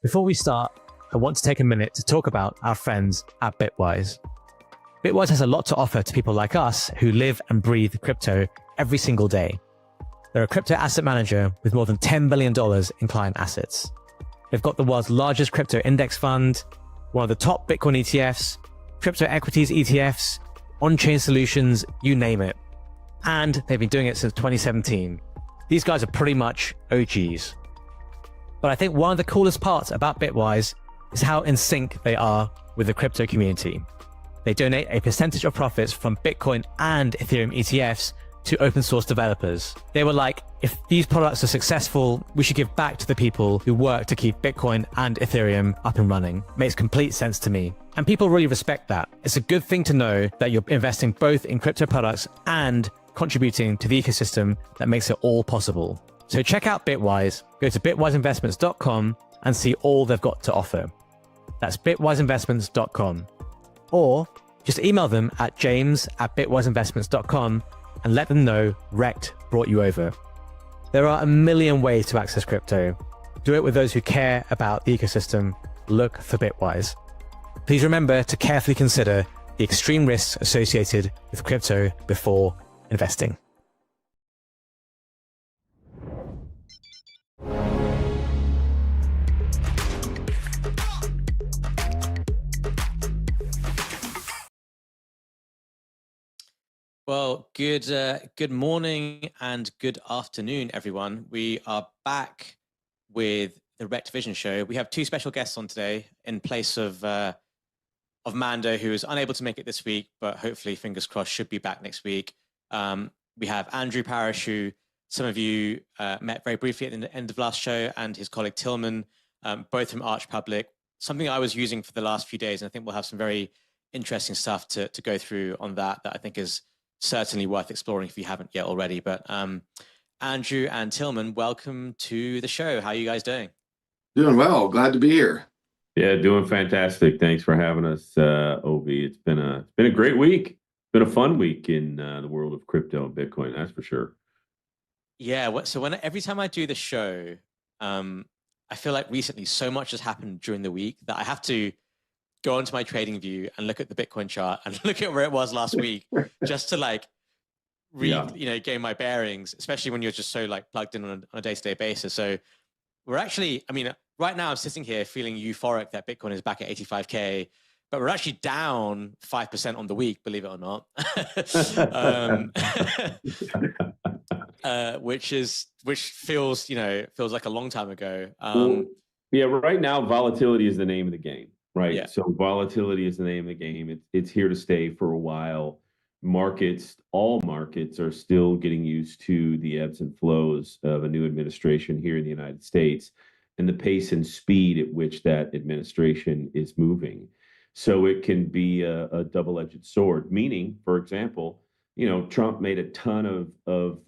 Before we start, I want to take a minute to talk about our friends at Bitwise. Bitwise has a lot to offer to people like us who live and breathe crypto every single day. They're a crypto asset manager with more than $10 billion in client assets. They've got the world's largest crypto index fund, one of the top Bitcoin ETFs, crypto equities ETFs, on-chain solutions, you name it. And they've been doing it since 2017. These guys are pretty much OGs. But I think one of the coolest parts about Bitwise is how in sync they are with the crypto community. They donate a percentage of profits from Bitcoin and Ethereum ETFs to open source developers. They were like, if these products are successful, we should give back to the people who work to keep Bitcoin and Ethereum up and running. Makes complete sense to me. And people really respect that. It's a good thing to know that you're investing both in crypto products and contributing to the ecosystem that makes it all possible. So check out Bitwise, go to bitwiseinvestments.com and see all they've got to offer. That's bitwiseinvestments.com. Or just email them at james@bitwiseinvestments.com and let them know REKT brought you over. There are a million ways to access crypto. Do it with those who care about the ecosystem. Look for Bitwise. Please remember to carefully consider the extreme risks associated with crypto before investing. Well, good morning and good afternoon, everyone. We are back with the REKT Vision Show. We have two special guests on today in place of Mando, who is unable to make it this week, but hopefully, fingers crossed, should be back next week. We have Andrew Parrish, who some of you met very briefly at the end of last show, and his colleague Tillman, both from Arch Public. Something I was using for the last few days, and I think we'll have some very interesting stuff to go through on that I think is certainly worth exploring if you haven't yet already. But Andrew and Tillman, welcome to the show. How are you guys doing? Doing well. Glad to be here. Yeah, doing fantastic. Thanks for having us, Ovi. It's been a great week. It's been a fun week in the world of crypto and Bitcoin, that's for sure. Yeah. So every time I do the show, I feel like recently so much has happened during the week that I have to go onto my trading view and look at the Bitcoin chart and look at where it was last week, just to gain my bearings, especially when you're just so plugged in on a day-to-day basis. So we're actually, right now I'm sitting here feeling euphoric that Bitcoin is back at 85K, but we're actually down 5% on the week, believe it or not. Which feels like a long time ago. Yeah, right now volatility is the name of the game. Right. Yeah. So volatility is the name of the game. It's here to stay for a while. All markets are still getting used to the ebbs and flows of a new administration here in the United States and the pace and speed at which that administration is moving. So it can be a double-edged sword, meaning, for example, Trump made a ton of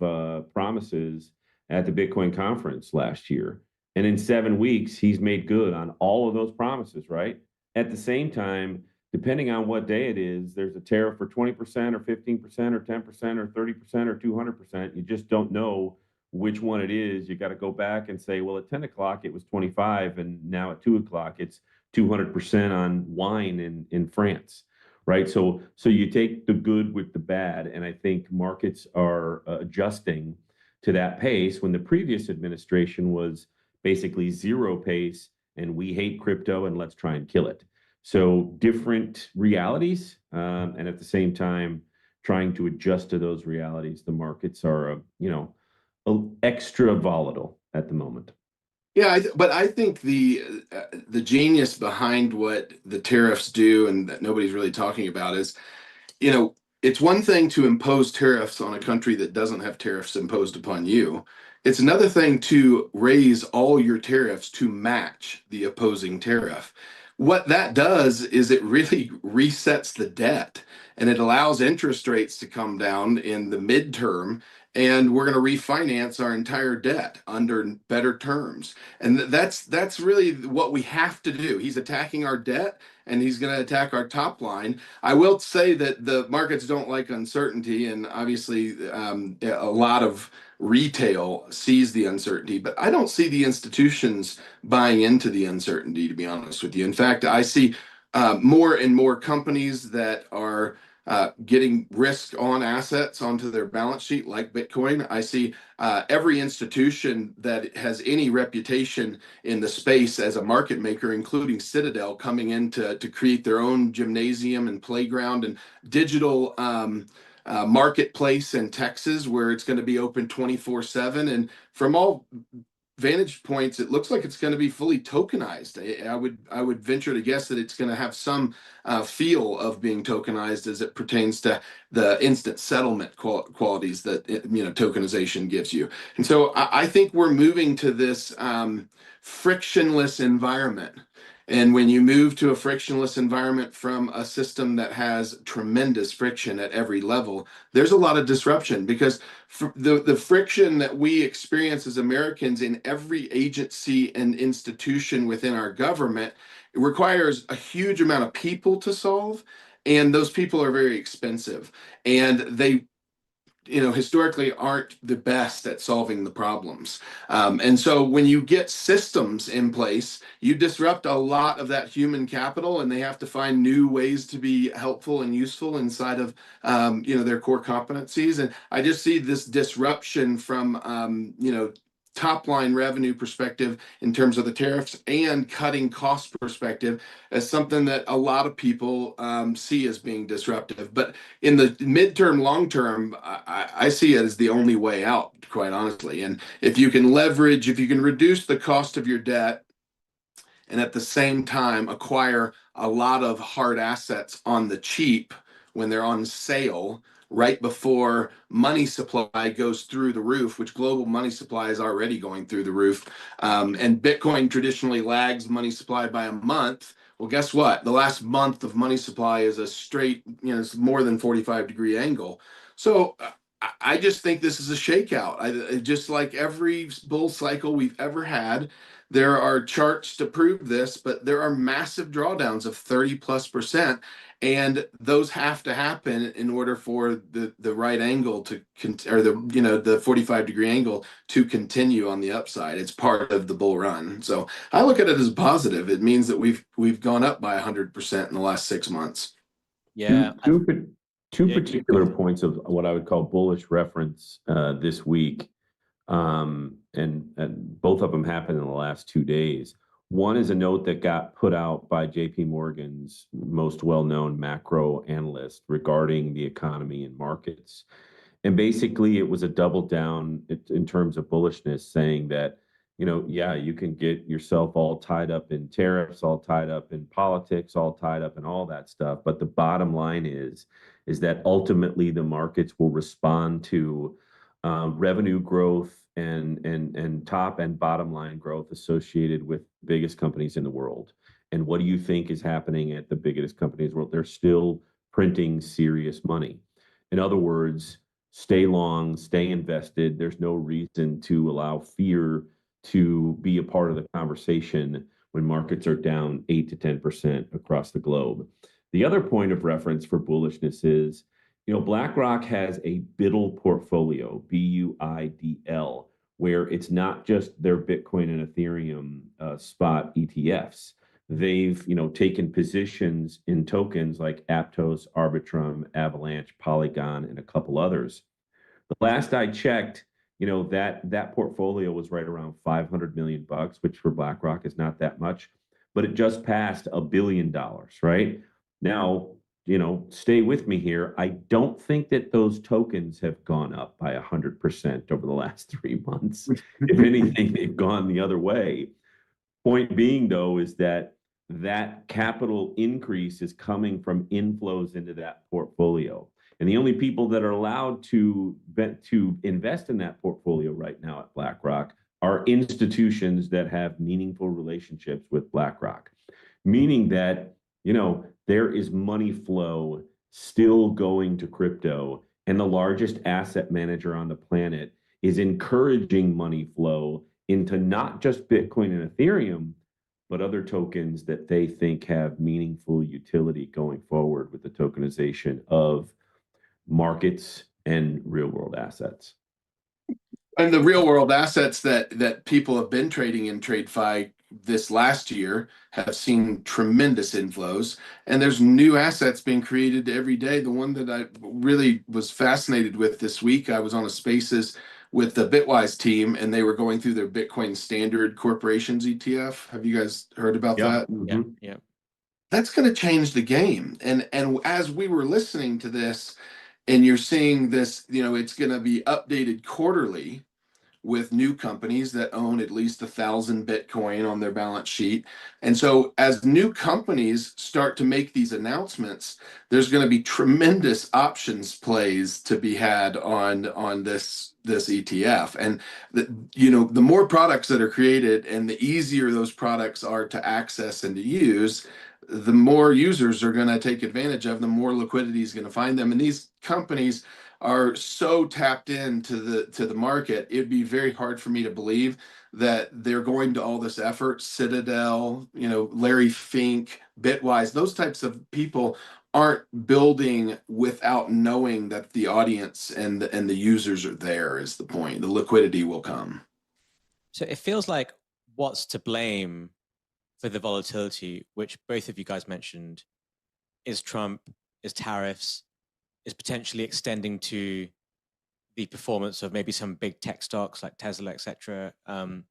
promises at the Bitcoin conference last year. And in 7 weeks, he's made good on all of those promises, right? At the same time, depending on what day it is, there's a tariff for 20% or 15% or 10% or 30% or 200%. You just don't know which one it is. You got to go back and say, well, at 10 o'clock, it was 25, and now at 2 o'clock, it's 200% on wine in France, right? So you take the good with the bad, and I think markets are adjusting to that pace when the previous administration was basically zero pace, and we hate crypto and let's try and kill it. So different realities, and at the same time, trying to adjust to those realities. The markets are, extra volatile at the moment. Yeah, but I think the genius behind what the tariffs do, and that nobody's really talking about, is, it's one thing to impose tariffs on a country that doesn't have tariffs imposed upon you. It's another thing to raise all your tariffs to match the opposing tariff. What that does is it really resets the debt, and it allows interest rates to come down in the midterm, and we're going to refinance our entire debt under better terms. And that's really what we have to do. He's attacking our debt, and he's going to attack our top line. I will say that the markets don't like uncertainty, and obviously a lot of retail sees the uncertainty, but I don't see the institutions buying into the uncertainty, to be honest with you. In fact, I see more and more companies that are getting risk on assets onto their balance sheet, like Bitcoin. I see every institution that has any reputation in the space as a market maker, including Citadel, coming in to create their own gymnasium and playground and digital marketplace in Texas, where it's going to be open 24/7. And from all vantage points, it looks like it's going to be fully tokenized. I would venture to guess that it's going to have some feel of being tokenized as it pertains to the instant settlement qualities that tokenization gives you. And so I think we're moving to this frictionless environment. And when you move to a frictionless environment from a system that has tremendous friction at every level, there's a lot of disruption, because the friction that we experience as Americans in every agency and institution within our government, it requires a huge amount of people to solve, and those people are very expensive, and they historically aren't the best at solving the problems. And so when you get systems in place, you disrupt a lot of that human capital, and they have to find new ways to be helpful and useful inside of their core competencies. And I just see this disruption from top line revenue perspective in terms of the tariffs and cutting cost perspective as something that a lot of people see as being disruptive. But in the midterm, long term, I see it as the only way out, quite honestly. And if you can reduce the cost of your debt, and at the same time acquire a lot of hard assets on the cheap when they're on sale, right before money supply goes through the roof, which global money supply is already going through the roof. And Bitcoin traditionally lags money supply by a month. Well, guess what? The last month of money supply is a straight, it's more than 45-degree angle. So I just think this is a shakeout. Just like every bull cycle we've ever had, there are charts to prove this, but there are massive drawdowns of 30+%. And those have to happen in order for the right angle to or the 45-degree angle to continue on the upside. It's part of the bull run. So I look at it as positive. It means that we've gone up by 100% in the last 6 months. Yeah. Two particular points of what I would call bullish reference this week, and both of them happened in the last 2 days. One is a note that got put out by JP Morgan's most well-known macro analyst regarding the economy and markets. And basically, it was a double down in terms of bullishness, saying that, you can get yourself all tied up in tariffs, all tied up in politics, all tied up in all that stuff. But the bottom line is that ultimately the markets will respond to revenue growth and top and bottom line growth associated with the biggest companies in the world. And what do you think is happening at the biggest companies in the world? They're still printing serious money. In other words, stay long, stay invested. There's no reason to allow fear to be a part of the conversation when markets are down 8 to 10% across the globe. The other point of reference for bullishness is, BlackRock has a BUIDL portfolio, BUIDL, where it's not just their Bitcoin and Ethereum spot ETFs. They've, taken positions in tokens like Aptos, Arbitrum, Avalanche, Polygon, and a couple others. The last I checked, that portfolio was right around $500 million, which for BlackRock is not that much, but it just passed $1 billion, right? Now, stay with me here. I don't think that those tokens have gone up by 100% over the last 3 months. If anything, they've gone the other way. Point being, though, is that capital increase is coming from inflows into that portfolio. And the only people that are allowed to invest in that portfolio right now at BlackRock are institutions that have meaningful relationships with BlackRock, meaning that, there is money flow still going to crypto, and the largest asset manager on the planet is encouraging money flow into not just Bitcoin and Ethereum, but other tokens that they think have meaningful utility going forward with the tokenization of markets and real world assets. And the real world assets that people have been trading in TradeFi this last year have seen tremendous inflows, and there's new assets being created every day. The one that I really was fascinated with this week, I was on a Spaces with the Bitwise team, and they were going through their Bitcoin Standard Corporations ETF. Have you guys heard about that? Yeah. That's going to change the game. And as we were listening to this, and you're seeing this, it's going to be updated quarterly with new companies that own at least 1,000 Bitcoin on their balance sheet. And so as new companies start to make these announcements, there's going to be tremendous options plays to be had on this ETF. And the more products that are created and the easier those products are to access and to use, the more users are going to take advantage of, the more liquidity is going to find them. And these companies are so tapped into the market, it'd be very hard for me to believe that they're going to all this effort. Citadel, Larry Fink, Bitwise, those types of people aren't building without knowing that the audience and the users are there is the point. The liquidity will come. So it feels like what's to blame for the volatility, which both of you guys mentioned, is Trump, is tariffs, is potentially extending to the performance of maybe some big tech stocks like Tesla, etc. All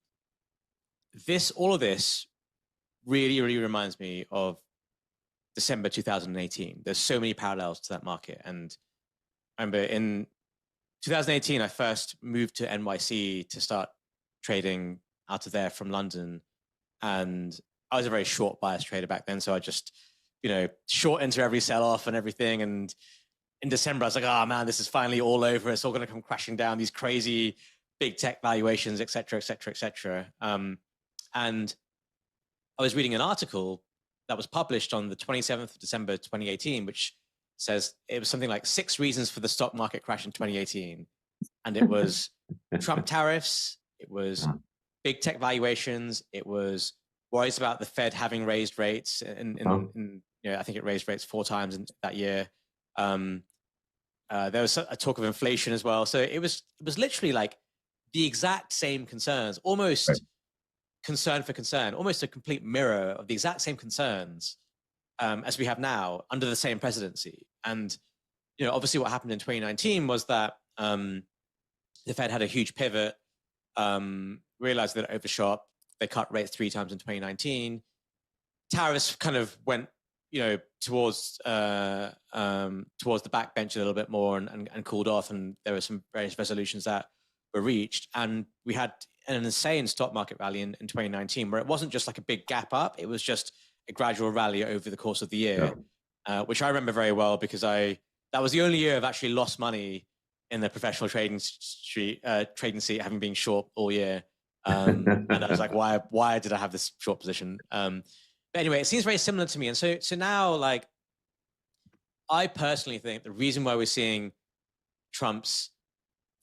of this really, really reminds me of December 2018. There's so many parallels to that market. And I remember in 2018, I first moved to NYC to start trading out of there from London. And I was a very short bias trader back then. So I just, short into every sell-off and everything. And in December, I was like, oh man, this is finally all over. It's all going to come crashing down, these crazy big tech valuations, et cetera, et cetera, et cetera. And I was reading an article that was published on the 27th of December, 2018, which says it was something like 6 reasons for the stock market crash in 2018. And it was Trump tariffs, it was big tech valuations, it was worries about the Fed having raised rates. I think it raised rates 4 times in that year. There was a talk of inflation as well. So it was literally like the exact same concerns, almost concern for concern, almost a complete mirror of the exact same concerns as we have now under the same presidency. And, obviously what happened in 2019 was that the Fed had a huge pivot, realized that it overshot. They cut rates 3 times in 2019. Tariffs kind of went towards the backbench a little bit more and cooled off, and there were some various resolutions that were reached, and we had an insane stock market rally in 2019 where it wasn't just like a big gap up, it was just a gradual rally over the course of the year, which I remember very well because that was the only year I've actually lost money in the professional trading seat, having been short all year, and I was like, why did I have this short position? But anyway, it seems very similar to me. And so now, like, I personally think the reason why we're seeing Trump's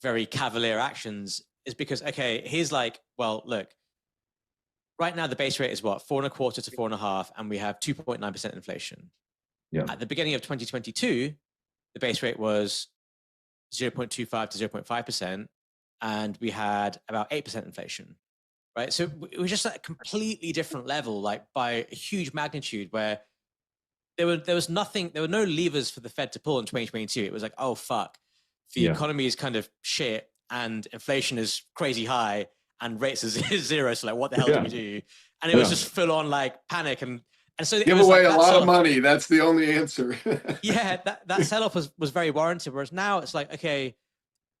very cavalier actions is because, he's like, well, look, right now the base rate is what, 4.25 to 4.5, and we have 2.9% inflation. Yeah. At the beginning of 2022, the base rate was 0.25 to 0.5%, and we had about 8% inflation. Right. So it was just at a completely different level, like by a huge magnitude, where there was nothing, there were no levers for the Fed to pull in 2022. It was like, oh, fuck, the economy is kind of shit and inflation is crazy high and rates is 0. So like, what the hell do we do? And it was just full on like panic. And so give away a lot of money. That's the only answer. That sell-off was very warranted. Whereas now it's like,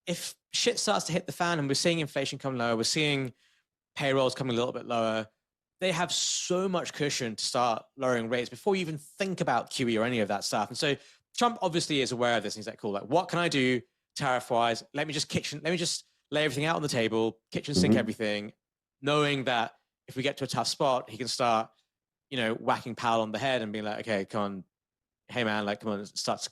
if shit starts to hit the fan and we're seeing inflation come lower, we're seeing payrolls coming a little bit lower, they have so much cushion to start lowering rates before you even think about QE or any of that stuff. And so Trump obviously is aware of this. And he's like, cool, like, what can I do tariff-wise? Let me just lay everything out on the table, kitchen sink everything, knowing that if we get to a tough spot, he can start, whacking Powell on the head and being like, okay, come on, hey man, like, come on, start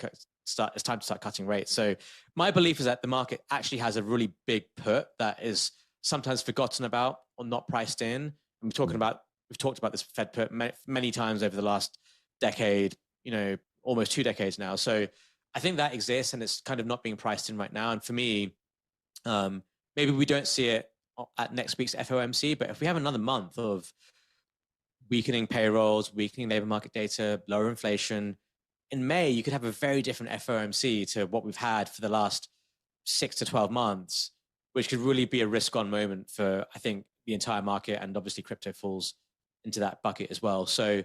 it's time to start cutting rates. So my belief is that the market actually has a really big put that is sometimes forgotten about or not priced in. And we've talked about this Fed put many times over the last decade, almost 2 decades now. So I think that exists and it's kind of not being priced in right now. And for me, maybe we don't see it at next week's FOMC, but if we have another month of weakening payrolls, weakening labor market data, lower inflation, in May, you could have a very different FOMC to what we've had for the last 6 to 12 months, which could really be a risk-on moment for, I think, the entire market, and obviously crypto falls into that bucket as well. So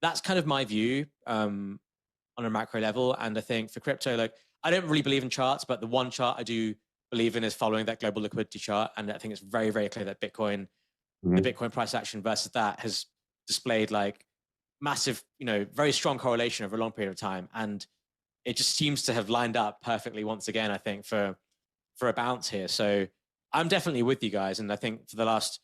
that's kind of my view on a macro level. And I think for crypto, like, I don't really believe in charts, but the one chart I do believe in is following that global liquidity chart. And I think it's very, very clear that Bitcoin, the Bitcoin price action versus that has displayed like massive, very strong correlation over a long period of time. And it just seems to have lined up perfectly once again, I think, for a bounce here. So I'm definitely with you guys. And I think for the last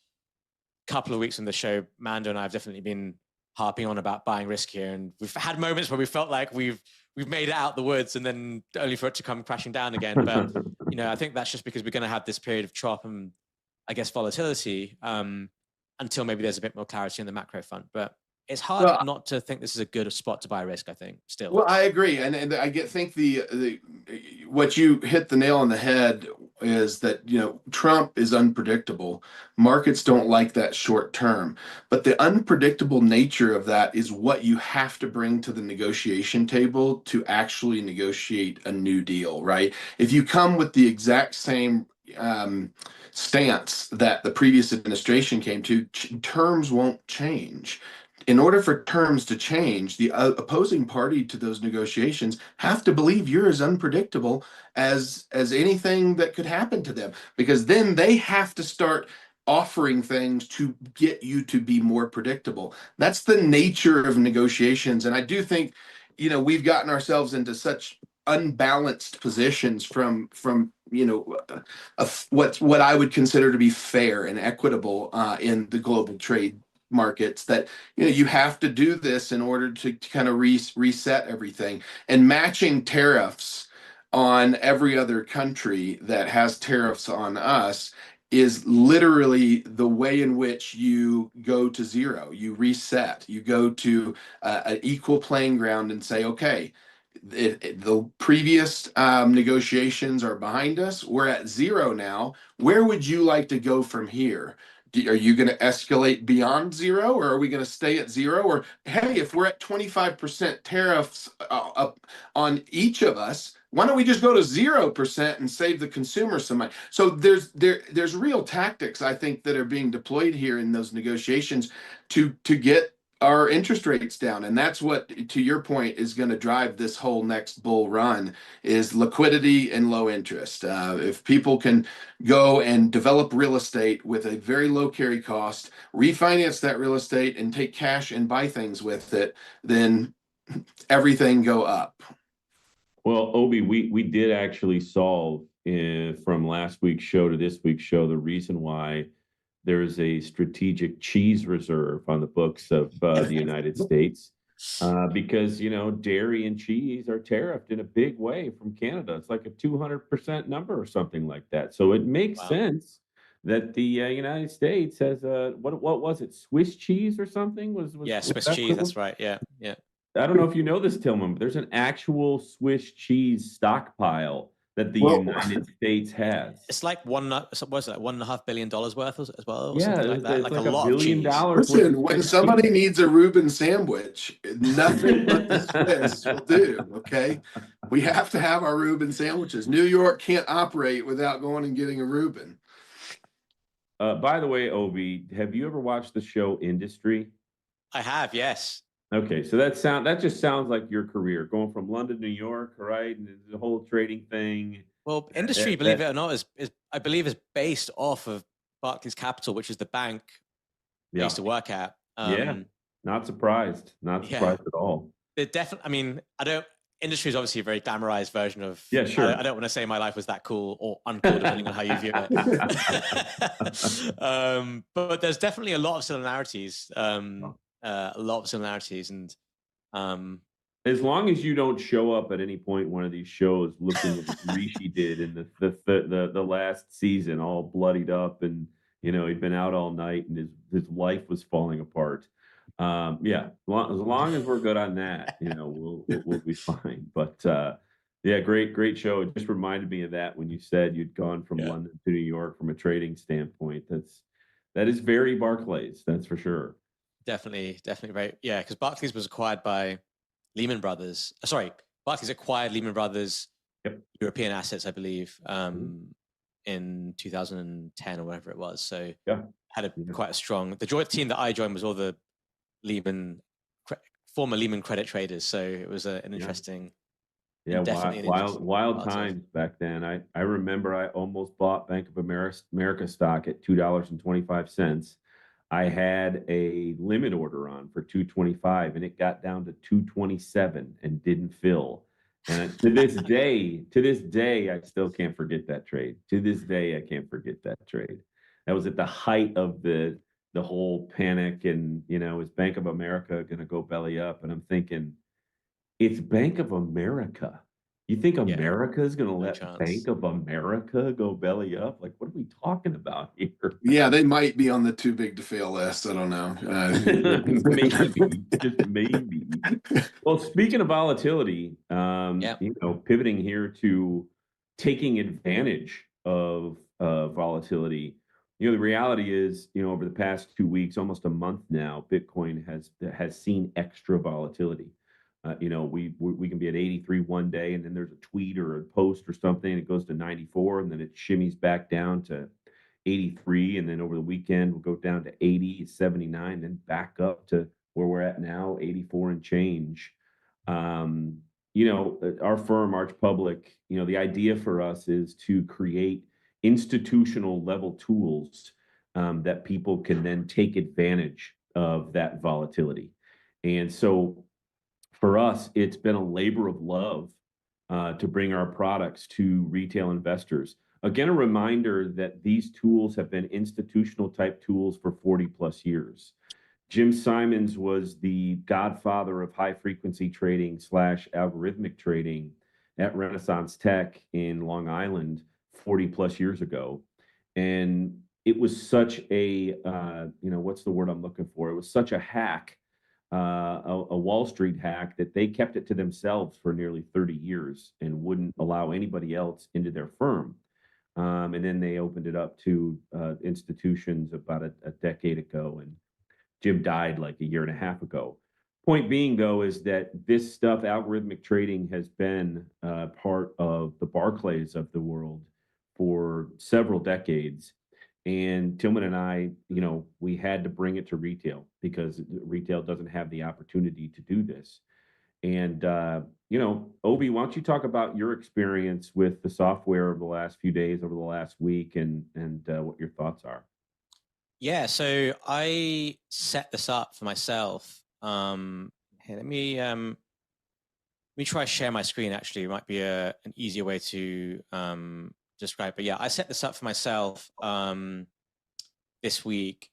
couple of weeks on the show, Mando and I have definitely been harping on about buying risk here. And we've had moments where we felt like we've made it out the woods and then only for it to come crashing down again. But, I think that's just because we're going to have this period of chop and, I guess, volatility until maybe there's a bit more clarity on the macro front. But it's hard not to think this is a good spot to buy risk, I think, still. Well, I agree. And I think the what you hit the nail on the head is that, Trump is unpredictable. Markets don't like that short term. But the unpredictable nature of that is what you have to bring to the negotiation table to actually negotiate a new deal, right? If you come with the exact same stance that the previous administration came to, terms won't change. In order for terms to change, the opposing party to those negotiations have to believe you're as unpredictable as anything that could happen to them, because then they have to start offering things to get you to be more predictable. That's the nature of negotiations. And I do think, we've gotten ourselves into such unbalanced positions from what I would consider to be fair and equitable in the global trade markets, that you have to do this in order to kind of reset everything. And matching tariffs on every other country that has tariffs on us is literally the way in which you go to zero. You reset, you go to an equal playing ground and say, okay, the previous negotiations are behind us. We're at zero now. Where would you like to go from here? Are you going to escalate beyond zero, or are we going to stay at zero? Or, hey, if we're at 25% tariffs up on each of us, why don't we just go to 0% and save the consumer some money? So there's real tactics, I think, that are being deployed here in those negotiations to get our interest rates down. And that's what, to your point, is going to drive this whole next bull run, is liquidity and low interest. If people can go and develop real estate with a very low carry cost, refinance that real estate and take cash and buy things with it, then everything go up. Well, Obi, we did actually solve from last week's show to this week's show the reason why there's a strategic cheese reserve on the books of the United States, because, dairy and cheese are tariffed in a big way from Canada. It's like a 200% number or something like that. So it makes sense that the United States has what was it? Swiss cheese or something? Swiss cheese. That's right. Yeah. I don't know if you know this, Tillman, but there's an actual Swiss cheese stockpile that the United States has. It's like $1.5 billion worth as well. Or yeah, something like that. It's like a lot $1 billion. Listen, when somebody needs a Reuben sandwich, nothing but the Swiss will do. Okay, we have to have our Reuben sandwiches. New York can't operate without going and getting a Reuben. By the way, Obi, have you ever watched the show Industry? I have, yes. Okay, so that just sounds like your career, going from London to New York, right? And the whole trading thing. Well, Industry, believe it or not, is I believe is based off of Barclays Capital, which is the bank I used to work at. Not surprised. Not surprised at all. It definitely. I mean, Industry is obviously a very glamorized version of. Yeah, sure. I don't want to say my life was that cool or uncool, depending on how you view it. But there's definitely a lot of similarities. And As long as you don't show up at any point in one of these shows looking like Rishi did in the last season, all bloodied up, and he'd been out all night and his life was falling apart. Yeah, as long as we're good on that, we'll be fine. But yeah, great show. It just reminded me of that when you said you'd gone from London to New York from a trading standpoint. That is very Barclays, that's for sure. Definitely right. Yeah, because Barclays was acquired by Lehman Brothers. Sorry, Barclays acquired Lehman Brothers European assets, I believe, in 2010 or whatever it was. So had quite a strong. The team that I joined was all the former Lehman credit traders. So it was an interesting. Yeah, wild times back then. I remember I almost bought Bank of America stock at $2.25. I had a limit order on for $2.25 and it got down to $2.27 and didn't fill. And to this day, I still can't forget that trade. To this day, I can't forget that trade. That was at the height of the whole panic, and is Bank of America going to go belly up? And I'm thinking, it's Bank of America. You think America is going to let Bank of America go belly up? Like, what are we talking about here? Yeah, they might be on the too big to fail list. I don't know. Maybe, just maybe. Well, speaking of volatility, pivoting here to taking advantage of volatility. The reality is, over the past 2 weeks, almost a month now, Bitcoin has seen extra volatility. We can be at 83 one day, and then there's a tweet or a post or something, and it goes to 94, and then it shimmies back down to 83, and then over the weekend we'll go down to 80, 79, then back up to where we're at now, 84 and change. Our firm, Arch Public, the idea for us is to create institutional level tools that people can then take advantage of that volatility. And so for us, it's been a labor of love to bring our products to retail investors. Again, a reminder that these tools have been institutional type tools for 40 plus years. Jim Simons was the godfather of high frequency trading / algorithmic trading at Renaissance Tech in Long Island 40 plus years ago. And it was such a, what's the word I'm looking for? It was such a hack, a Wall Street hack, that they kept it to themselves for nearly 30 years and wouldn't allow anybody else into their firm. And then they opened it up to institutions about a decade ago, and Jim died like a year and a half ago. Point being, though, is that this stuff, algorithmic trading, has been part of the Barclays of the world for several decades. And Tillman and I, we had to bring it to retail because retail doesn't have the opportunity to do this. And, Obi, why don't you talk about your experience with the software over the last few days, over the last week, and what your thoughts are? Yeah, so I set this up for myself. Here, let me try to share my screen. Actually, it might be an easier way to describe. But yeah, I set this up for myself this week,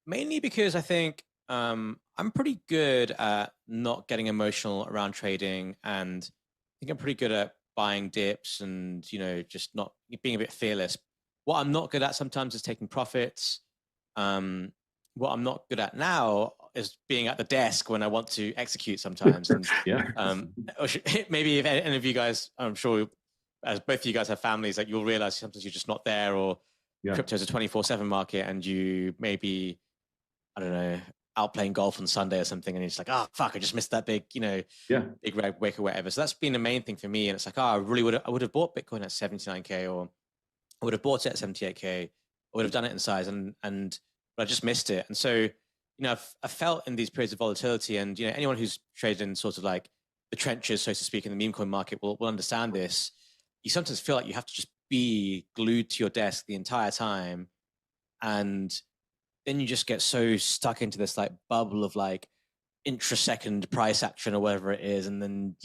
mainly because I think I'm pretty good at not getting emotional around trading, and I think I'm pretty good at buying dips and just not being a bit fearless. What I'm not good at sometimes is taking profits. What I'm not good at now is being at the desk when I want to execute sometimes. And maybe if any of you guys, I'm sure, as both of you guys have families, like you'll realize sometimes you're just not there, or crypto is a 24/7 market, and you maybe, I don't know, out playing golf on Sunday or something, and it's like, oh fuck, I just missed that big, big red wick or whatever. So that's been the main thing for me. And it's like, I would have bought Bitcoin at 79K, or I would have bought it at 78K. I would have done it in size, but I just missed it. And so, I felt in these periods of volatility, and anyone who's traded in sort of like the trenches, so to speak, in the meme coin market will understand this. You sometimes feel like you have to just be glued to your desk the entire time, and then you just get so stuck into this like bubble of like intra-second price action or whatever it is, and then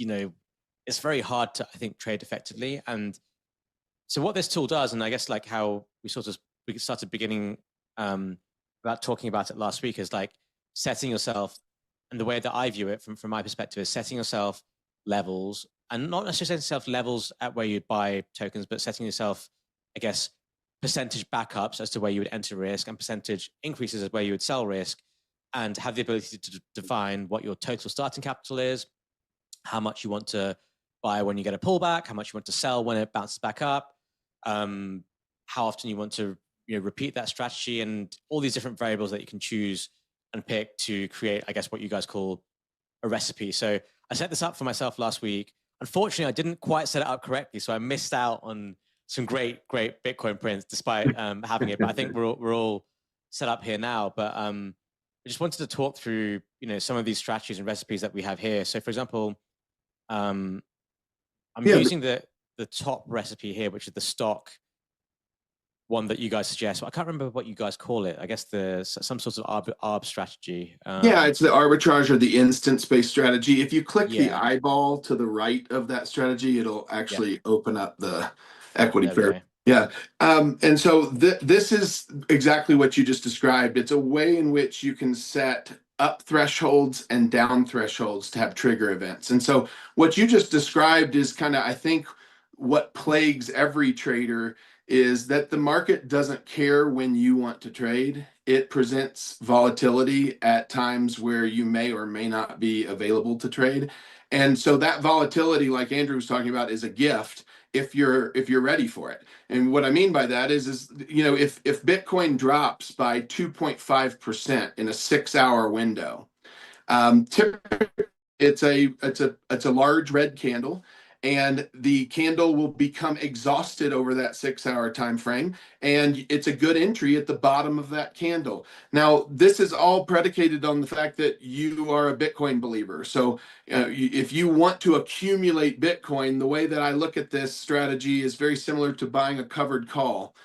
it's very hard to, I think, trade effectively. And so what this tool does, and I guess like how we started beginning about talking about it last week, is like setting yourself and the way that I view it from my perspective is setting yourself levels, and not necessarily setting yourself levels at where you buy tokens, but setting yourself, I guess, percentage backups as to where you would enter risk and percentage increases as where you would sell risk, and have the ability to define what your total starting capital is, how much you want to buy when you get a pullback, how much you want to sell when it bounces back up, how often you want to repeat that strategy, and all these different variables that you can choose and pick to create, I guess, what you guys call a recipe. So I set this up for myself last week. Unfortunately, I didn't quite set it up correctly, so I missed out on some great Bitcoin prints despite having it. But I think we're all set up here now. But I just wanted to talk through some of these strategies and recipes that we have here. So for example, I'm using the top recipe here, which is the stock one that you guys suggest. I can't remember what you guys call it. I guess some sort of arb strategy. Yeah, it's the arbitrage or the instance-based strategy. If you click the eyeball to the right of that strategy, it'll actually open up the equity pair. Yeah. And so this is exactly what you just described. It's a way in which you can set up thresholds and down thresholds to have trigger events. And so what you just described is kind of, I think, what plagues every trader is that the market doesn't care when you want to trade. It presents volatility at times where you may or may not be available to trade. And so that volatility, like Andrew was talking about, is a gift if you're ready for it. And what I mean by that is if Bitcoin drops by 2.5% in a 6-hour window, typically it's a large red candle, and the candle will become exhausted over that 6-hour time frame, and it's a good entry at the bottom of that candle. Now, this is all predicated on the fact that you are a Bitcoin believer. So if you want to accumulate Bitcoin, the way that I look at this strategy is very similar to buying a covered call.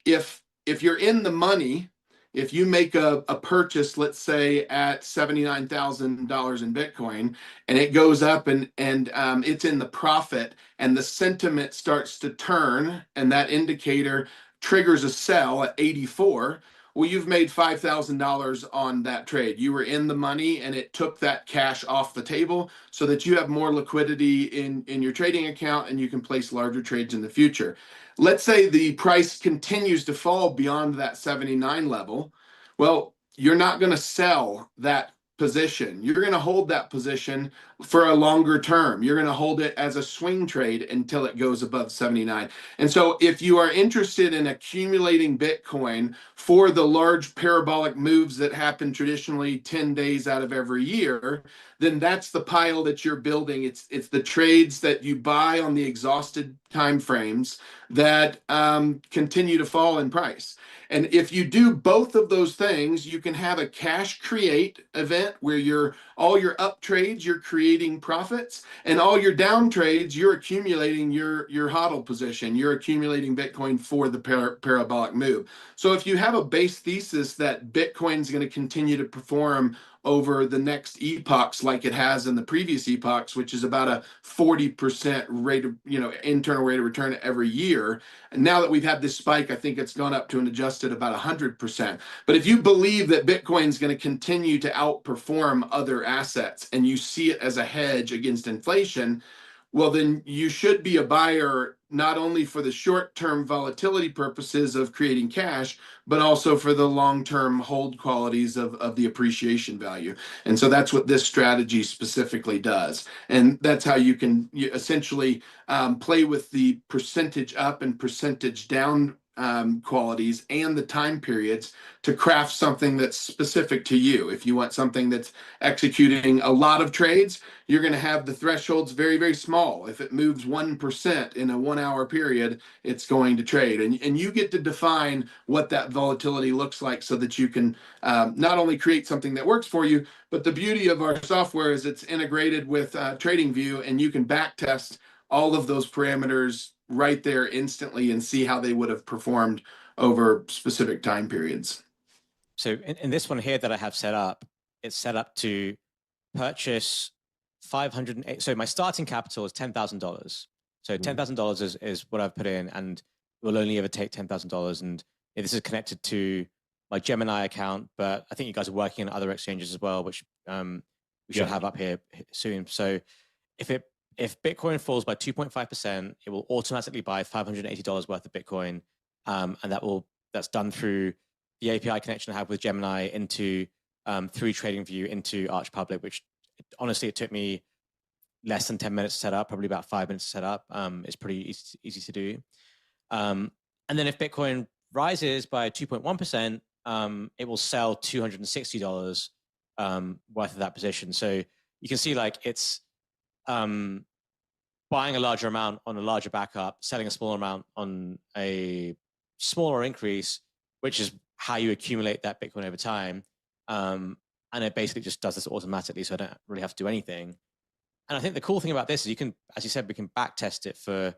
If you're in the money, if you make a purchase, let's say at $79,000 in Bitcoin, and it goes up and it's in the profit, and the sentiment starts to turn, and that indicator triggers a sell at 84, well, you've made $5,000 on that trade. You were in the money, and it took that cash off the table so that you have more liquidity in your trading account, and you can place larger trades in the future. Let's say the price continues to fall beyond that 79 level. Well, you're not going to sell that position. You're going to hold that position for a longer term. You're going to hold it as a swing trade until it goes above 79. And so if you are interested in accumulating Bitcoin for the large parabolic moves that happen traditionally 10 days out of every year, then that's the pile that you're building. It's the trades that you buy on the exhausted time frames that continue to fall in price. And if you do both of those things, you can have a cash create event where all your up trades, you're creating profits, and all your down trades, you're accumulating your hodl position. You're accumulating Bitcoin for the parabolic move. So if you have a base thesis that Bitcoin's going to continue to perform over the next epochs like it has in the previous epochs, which is about a 40% rate of, internal rate of return every year. And now that we've had this spike, I think it's gone up to an adjusted about 100%. But if you believe that Bitcoin is going to continue to outperform other assets, and you see it as a hedge against inflation, well, then you should be a buyer not only for the short-term volatility purposes of creating cash, but also for the long-term hold qualities of the appreciation value. And so that's what this strategy specifically does. And that's how you can essentially play with the percentage up and percentage down qualities and the time periods to craft something that's specific to you. If you want something that's executing a lot of trades, you're going to have the thresholds very, very small. If it moves 1% in a 1-hour period, it's going to trade. And you get to define what that volatility looks like so that you can not only create something that works for you, but the beauty of our software is it's integrated with TradingView, and you can back test all of those parameters right there instantly and see how they would have performed over specific time periods. So in this one here that I have set up, it's set up to purchase 508. So my starting capital is $10,000. So $10,000 is what I've put in, and it will only ever take $10,000. And this is connected to my Gemini account, but I think you guys are working on other exchanges as well, which we should have up here soon. So if Bitcoin falls by 2.5%, it will automatically buy $580 worth of Bitcoin, and that's done through the API connection I have with Gemini into through TradingView into Arch Public, which honestly it took me less than 10 minutes to set up, probably about 5 minutes to set up. It's pretty easy to do. And then if Bitcoin rises by 2.1%, it will sell $260 worth of that position. So you can see like it's buying a larger amount on a larger backup, selling a smaller amount on a smaller increase, which is how you accumulate that Bitcoin over time. And it basically just does this automatically, so I don't really have to do anything. And I think the cool thing about this is you can, as you said, we can back test it for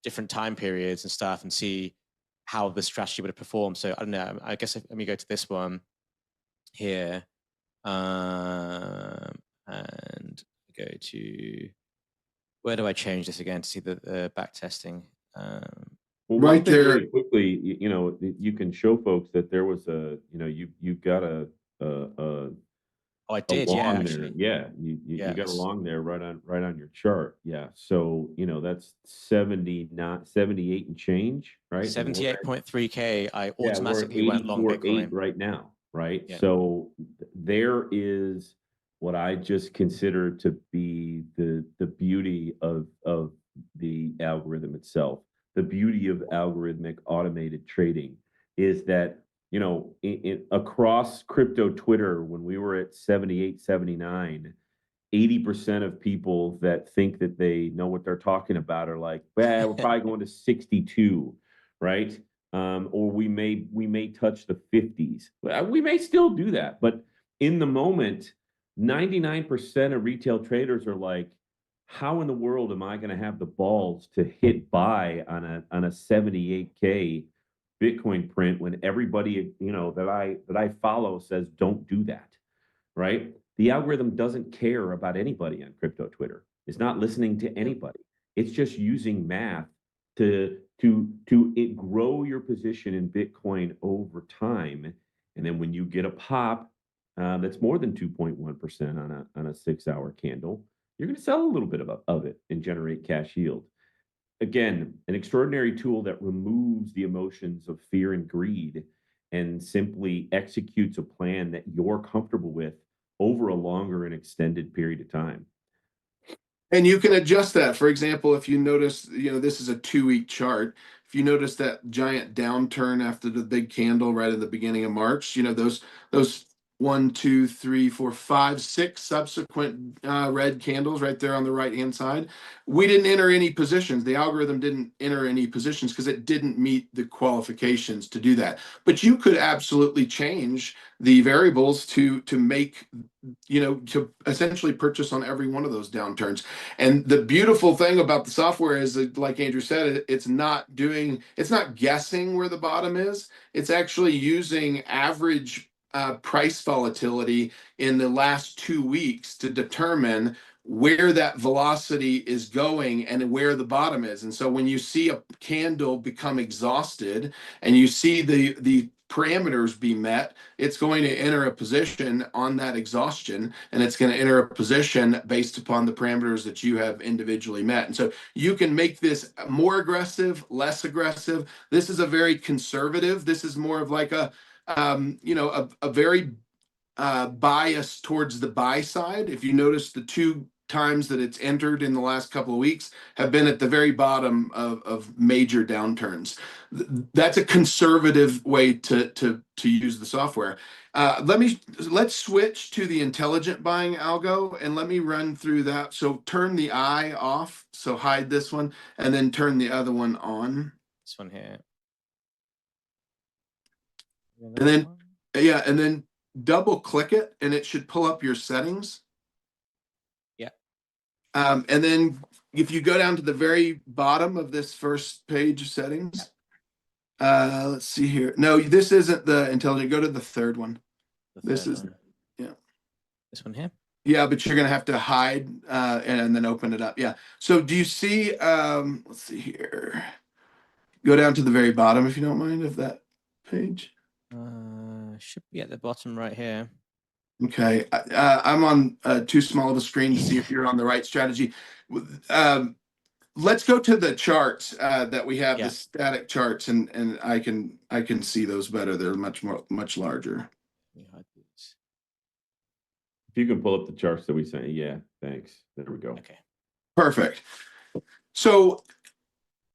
different time periods and stuff and see how the strategy would have performed. So I don't know, I guess let me go to this one here and go to, where do I change this again to see the back testing? Well, right there, very quickly, you know, you can show folks that there was a, you know, you've got a Oh, I did, yeah, actually. Yeah, you got along there right on your chart. Yeah. So, you know, that's 78 and change, right? 78.3K. I automatically went long Bitcoin right now, right? Yeah. So there is what I just consider to be the beauty of the algorithm itself. The beauty of algorithmic automated trading is that, you know, across crypto Twitter, when we were at 78, 79, 80% of people that think that they know what they're talking about are like, well, we're probably going to 62, right? Or we may touch the 50s. We may still do that, but in the moment, 99% of retail traders are like, how in the world am I going to have the balls to hit buy on a 78K Bitcoin print when everybody, you know, that I follow says don't do that, right? The algorithm doesn't care about anybody on crypto Twitter. It's not listening to anybody. It's just using math to grow your position in Bitcoin over time. And then when you get a pop that's more than 2.1% on a 6-hour candle, you're going to sell a little bit of it and generate cash yield. Again, an extraordinary tool that removes the emotions of fear and greed and simply executes a plan that you're comfortable with over a longer and extended period of time. And you can adjust that. For example, if you notice, you know, this is a 2-week chart. If you notice that giant downturn after the big candle right at the beginning of March, you know, those 1, 2, 3, 4, 5, 6 subsequent red candles right there on the right hand side. We didn't enter any positions. The algorithm didn't enter any positions because it didn't meet the qualifications to do that. But you could absolutely change the variables to make, you know, to essentially purchase on every one of those downturns. And the beautiful thing about the software is that, like Andrew said, it's not guessing where the bottom is. It's actually using average price volatility in the last 2 weeks to determine where that velocity is going and where the bottom is. And so when you see a candle become exhausted and you see the parameters be met, it's going to enter a position on that exhaustion, and it's going to enter a position based upon the parameters that you have individually met. And so you can make this more aggressive, less aggressive. This is a very conservative. This is more of like a very bias towards the buy side. If you notice, the 2 times that it's entered in the last couple of weeks have been at the very bottom of major downturns. That's a conservative way to use the software. Let's switch to the intelligent buying algo, and let me run through that. So turn the eye off, so hide this one, and then turn the other one on. This one here. And then, yeah, and then double click it, and it should pull up your settings. Yeah. And then if you go down to the very bottom of this first page of settings, let's see here. No, this isn't the intelligent. Go to the third one. This is, yeah. This one here? Yeah, but you're going to have to hide and then open it up. Yeah. So do you see, let's see here. Go down to the very bottom, if you don't mind, of that page. Should be at the bottom right here. Okay, I'm on too small of a screen to see if you're on the right strategy. Let's go to the charts that we have, the static charts, and I can see those better. They're much larger. If you can pull up the charts that we sent, yeah, thanks. There we go. Okay. Perfect. So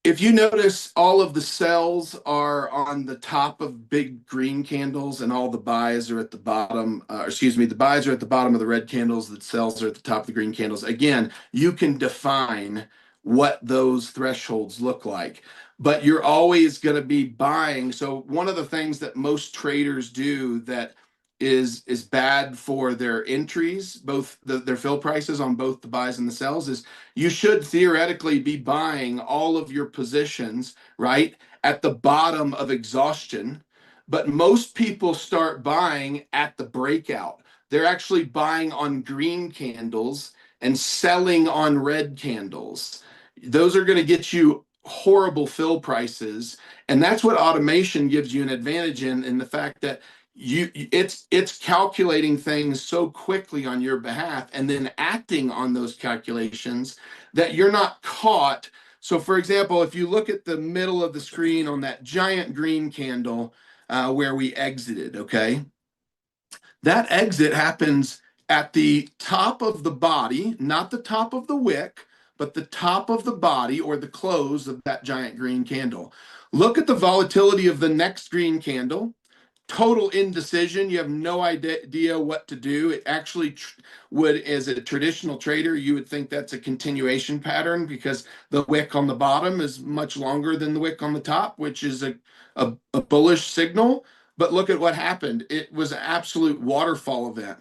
if you notice, all of the sells are on the top of big green candles, and all the buys are at the bottom. The buys are at the bottom of the red candles. The sells are at the top of the green candles. Again, you can define what those thresholds look like, but you're always going to be buying. So one of the things that most traders do that is bad for their entries, both their fill prices on both the buys and the sells, is you should theoretically be buying all of your positions, right, at the bottom of exhaustion. But most people start buying at the breakout. They're actually buying on green candles and selling on red candles. Those are going to get you horrible fill prices. And that's what automation gives you an advantage in the fact that it's calculating things so quickly on your behalf and then acting on those calculations that you're not caught. So for example, if you look at the middle of the screen on that giant green candle where we exited, okay, that exit happens at the top of the body, not the top of the wick, but the top of the body or the close of that giant green candle. Look at the volatility of the next green candle. Total indecision. You have no idea what to do. It actually would, as a traditional trader, you would think that's a continuation pattern because the wick on the bottom is much longer than the wick on the top, which is a bullish signal. But look at what happened. It was an absolute waterfall event.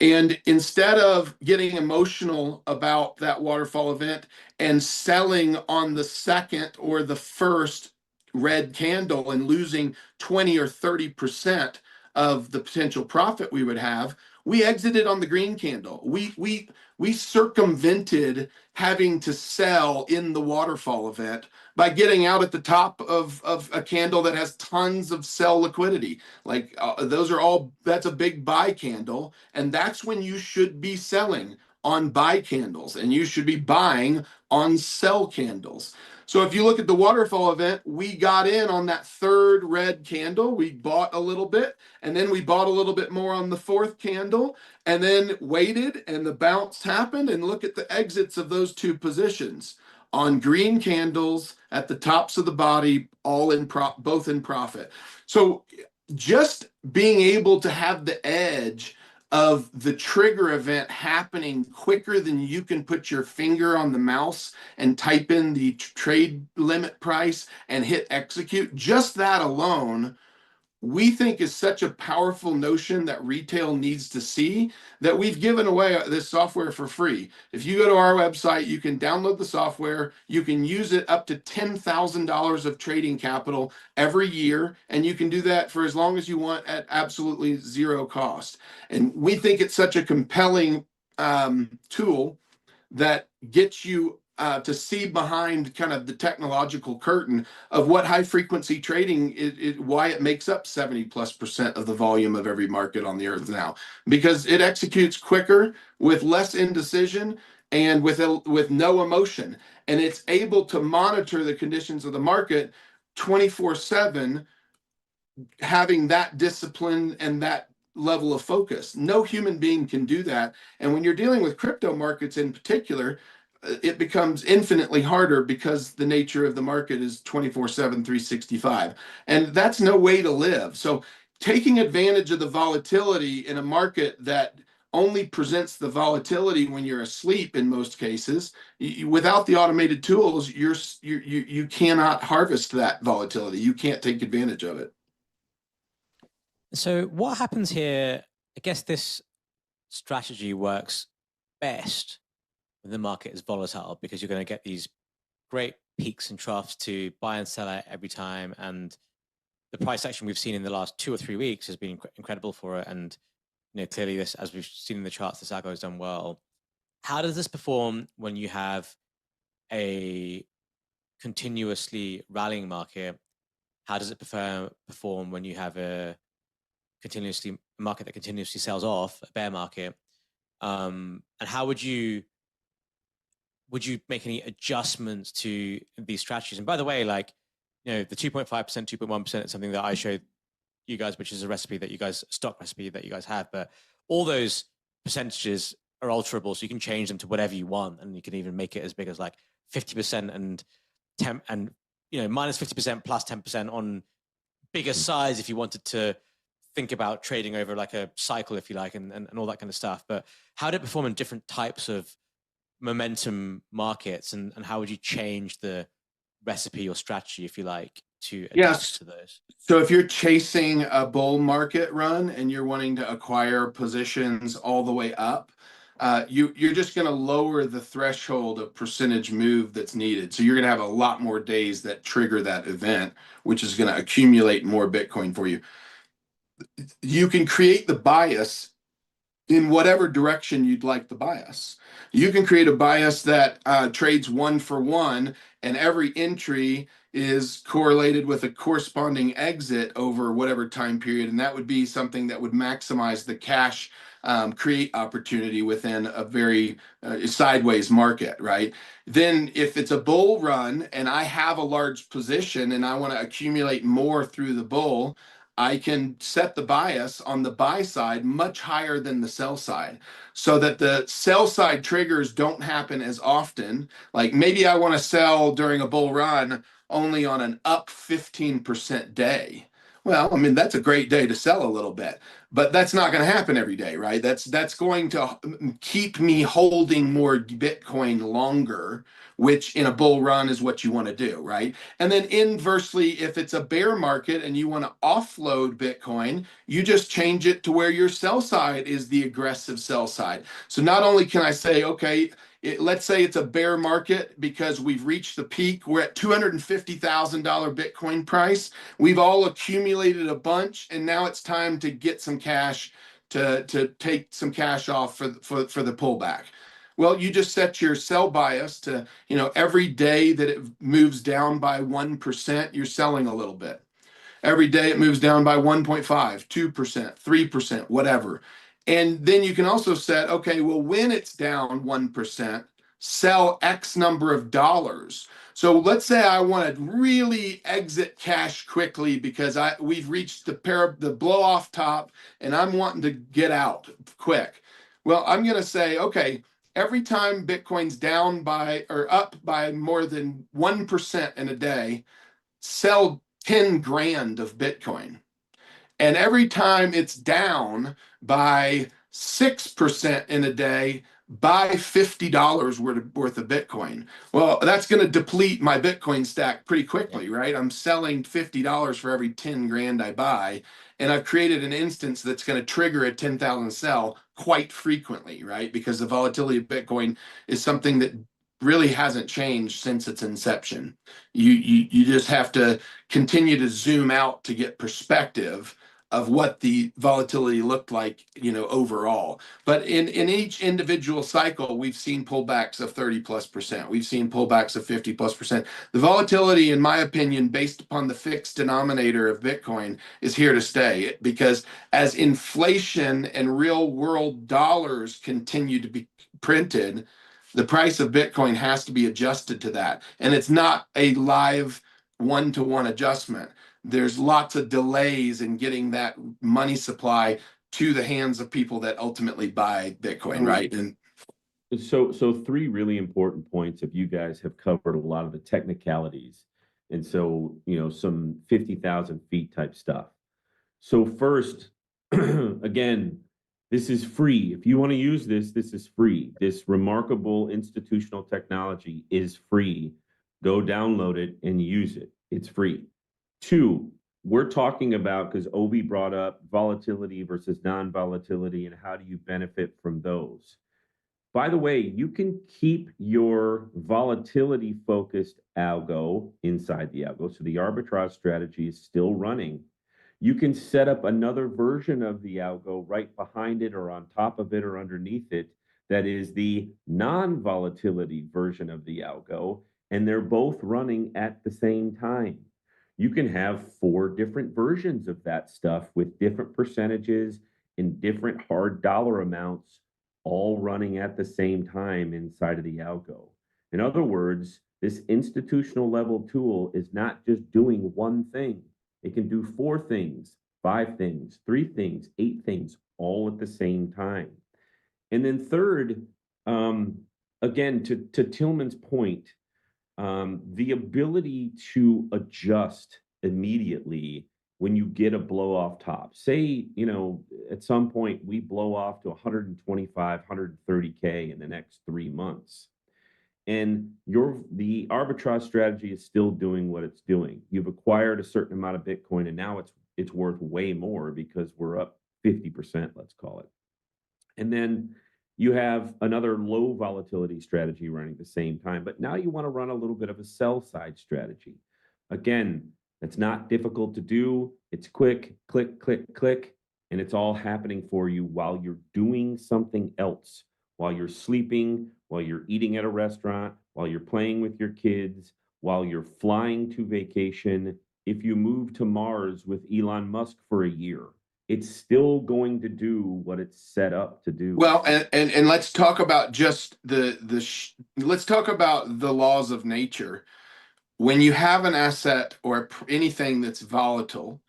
And instead of getting emotional about that waterfall event and selling on the second or the first red candle and losing 20 or 30% of the potential profit we would have, we exited on the green candle. We circumvented having to sell in the waterfall event by getting out at the top of a candle that has tons of sell liquidity. Like that's a big buy candle, and that's when you should be selling on buy candles, and you should be buying on sell candles. So if you look at the waterfall event, we got in on that third red candle. We bought a little bit, and then we bought a little bit more on the fourth candle, and then waited, and the bounce happened. And look at the exits of those two positions on green candles at the tops of the body, both in profit. So just being able to have the edge of the trigger event happening quicker than you can put your finger on the mouse and type in the trade limit price and hit execute, just that alone, we think is such a powerful notion that retail needs to see, that we've given away this software for free. If you go to our website, you can download the software. You can use it up to $10,000 of trading capital every year, and you can do that for as long as you want at absolutely zero cost. And we think it's such a compelling tool that gets you to see behind kind of the technological curtain of what high frequency trading is, why it makes up 70+% of the volume of every market on the earth now, because it executes quicker with less indecision and with no emotion, and it's able to monitor the conditions of the market 24/7, having that discipline and that level of focus. No human being can do that. And when you're dealing with crypto markets in particular, it becomes infinitely harder because the nature of the market is 24/7, 365. And that's no way to live. So taking advantage of the volatility in a market that only presents the volatility when you're asleep in most cases, without the automated tools, you cannot harvest that volatility. You can't take advantage of it. So what happens here? I guess this strategy works best when the market is volatile, because you're going to get these great peaks and troughs to buy and sell at every time. And the price action we've seen in the last 2 or 3 weeks has been incredible for it. And clearly this, as we've seen in the charts, this algo has done well. How does this perform when you have a continuously rallying market? How does it perform when you have a continuously market that continuously sells off, a bear market. And how would you make any adjustments to these strategies? And by the way, like, the 2.5%, 2.1% is something that I showed you guys, which is a recipe that you guys, stock recipe that you guys have, but all those percentages are alterable, so you can change them to whatever you want, and you can even make it as big as like 50% and 10 and minus 50% plus 10% on bigger size if you wanted to think about trading over like a cycle, if you like, and all that kind of stuff. But how did it perform in different types of momentum markets, and how would you change the recipe or strategy, if you like, to adapt to those? So if you're chasing a bull market run and you're wanting to acquire positions all the way up, you're just going to lower the threshold of percentage move that's needed. So you're going to have a lot more days that trigger that event, which is going to accumulate more Bitcoin for you. You can create the bias in whatever direction you'd like the bias. You can create a bias that trades 1-for-1, and every entry is correlated with a corresponding exit over whatever time period, and that would be something that would maximize the cash create opportunity within a very sideways market, right? Then if it's a bull run and I have a large position and I want to accumulate more through the bull, I can set the bias on the buy side much higher than the sell side, so that the sell side triggers don't happen as often. Like maybe I want to sell during a bull run only on an up 15% day. Well, I mean, that's a great day to sell a little bit, but that's not going to happen every day, right? That's going to keep me holding more Bitcoin longer, which in a bull run is what you want to do, right? And then inversely, if it's a bear market and you want to offload Bitcoin, you just change it to where your sell side is the aggressive sell side. So not only can I say, okay, let's say it's a bear market because we've reached the peak. We're at $250,000 Bitcoin price. We've all accumulated a bunch, and now it's time to get some cash to take some cash off for the pullback. Well, you just set your sell bias to, every day that it moves down by 1%, you're selling a little bit. Every day it moves down by 1.5, 2%, 3%, whatever. And then you can also set, okay, well, when it's down 1%, sell X number of dollars. So let's say I want to really exit cash quickly because we've reached the blow off top and I'm wanting to get out quick. Well, I'm going to say, okay, every time Bitcoin's down by or up by more than 1% in a day, sell 10 grand of Bitcoin. And every time it's down by 6% in a day, buy $50 worth of Bitcoin. Well, that's going to deplete my Bitcoin stack pretty quickly, right? I'm selling $50 for every 10 grand I buy. And I've created an instance that's going to trigger a 10,000 sell quite frequently, right? Because the volatility of Bitcoin is something that really hasn't changed since its inception. You just have to continue to zoom out to get perspective of what the volatility looked like, overall. But in each individual cycle, we've seen pullbacks of 30+%. We've seen pullbacks of 50+%. The volatility, in my opinion, based upon the fixed denominator of Bitcoin, is here to stay, because as inflation and real world dollars continue to be printed, the price of Bitcoin has to be adjusted to that. And it's not a live one-to-one adjustment. There's lots of delays in getting that money supply to the hands of people that ultimately buy Bitcoin, right? And so three really important points. If you guys have covered a lot of the technicalities, and so some 50,000 feet type stuff. So first, again, this is free. If you want to use this is free. This remarkable institutional technology is free. Go download it and use it. It's free. Two, we're talking about, because Obi brought up volatility versus non-volatility and how do you benefit from those. By the way, you can keep your volatility focused algo inside the algo. So the arbitrage strategy is still running. You can set up another version of the algo right behind it or on top of it or underneath it that is the non-volatility version of the algo, and they're both running at the same time. You can have 4 different versions of that stuff with different percentages and different hard dollar amounts all running at the same time inside of the algo. In other words, this institutional level tool is not just doing one thing. It can do 4 things, 5 things, 3 things, 8 things, all at the same time. And then third, again, to Tillman's point, the ability to adjust immediately when you get a blow off top. Say, at some point we blow off to 125, 130K in the next 3 months. And the arbitrage strategy is still doing what it's doing. You've acquired a certain amount of Bitcoin, and now it's worth way more because we're up 50%, let's call it. And then you have another low volatility strategy running at the same time, but now you want to run a little bit of a sell side strategy. Again, it's not difficult to do. It's quick, click, click, click, and it's all happening for you while you're doing something else, while you're sleeping, while you're eating at a restaurant, while you're playing with your kids, while you're flying to vacation. If you move to Mars with Elon Musk for a year, it's still going to do what it's set up to do. Well, and let's talk about just let's talk about the laws of nature. When you have an asset or anything that's volatile,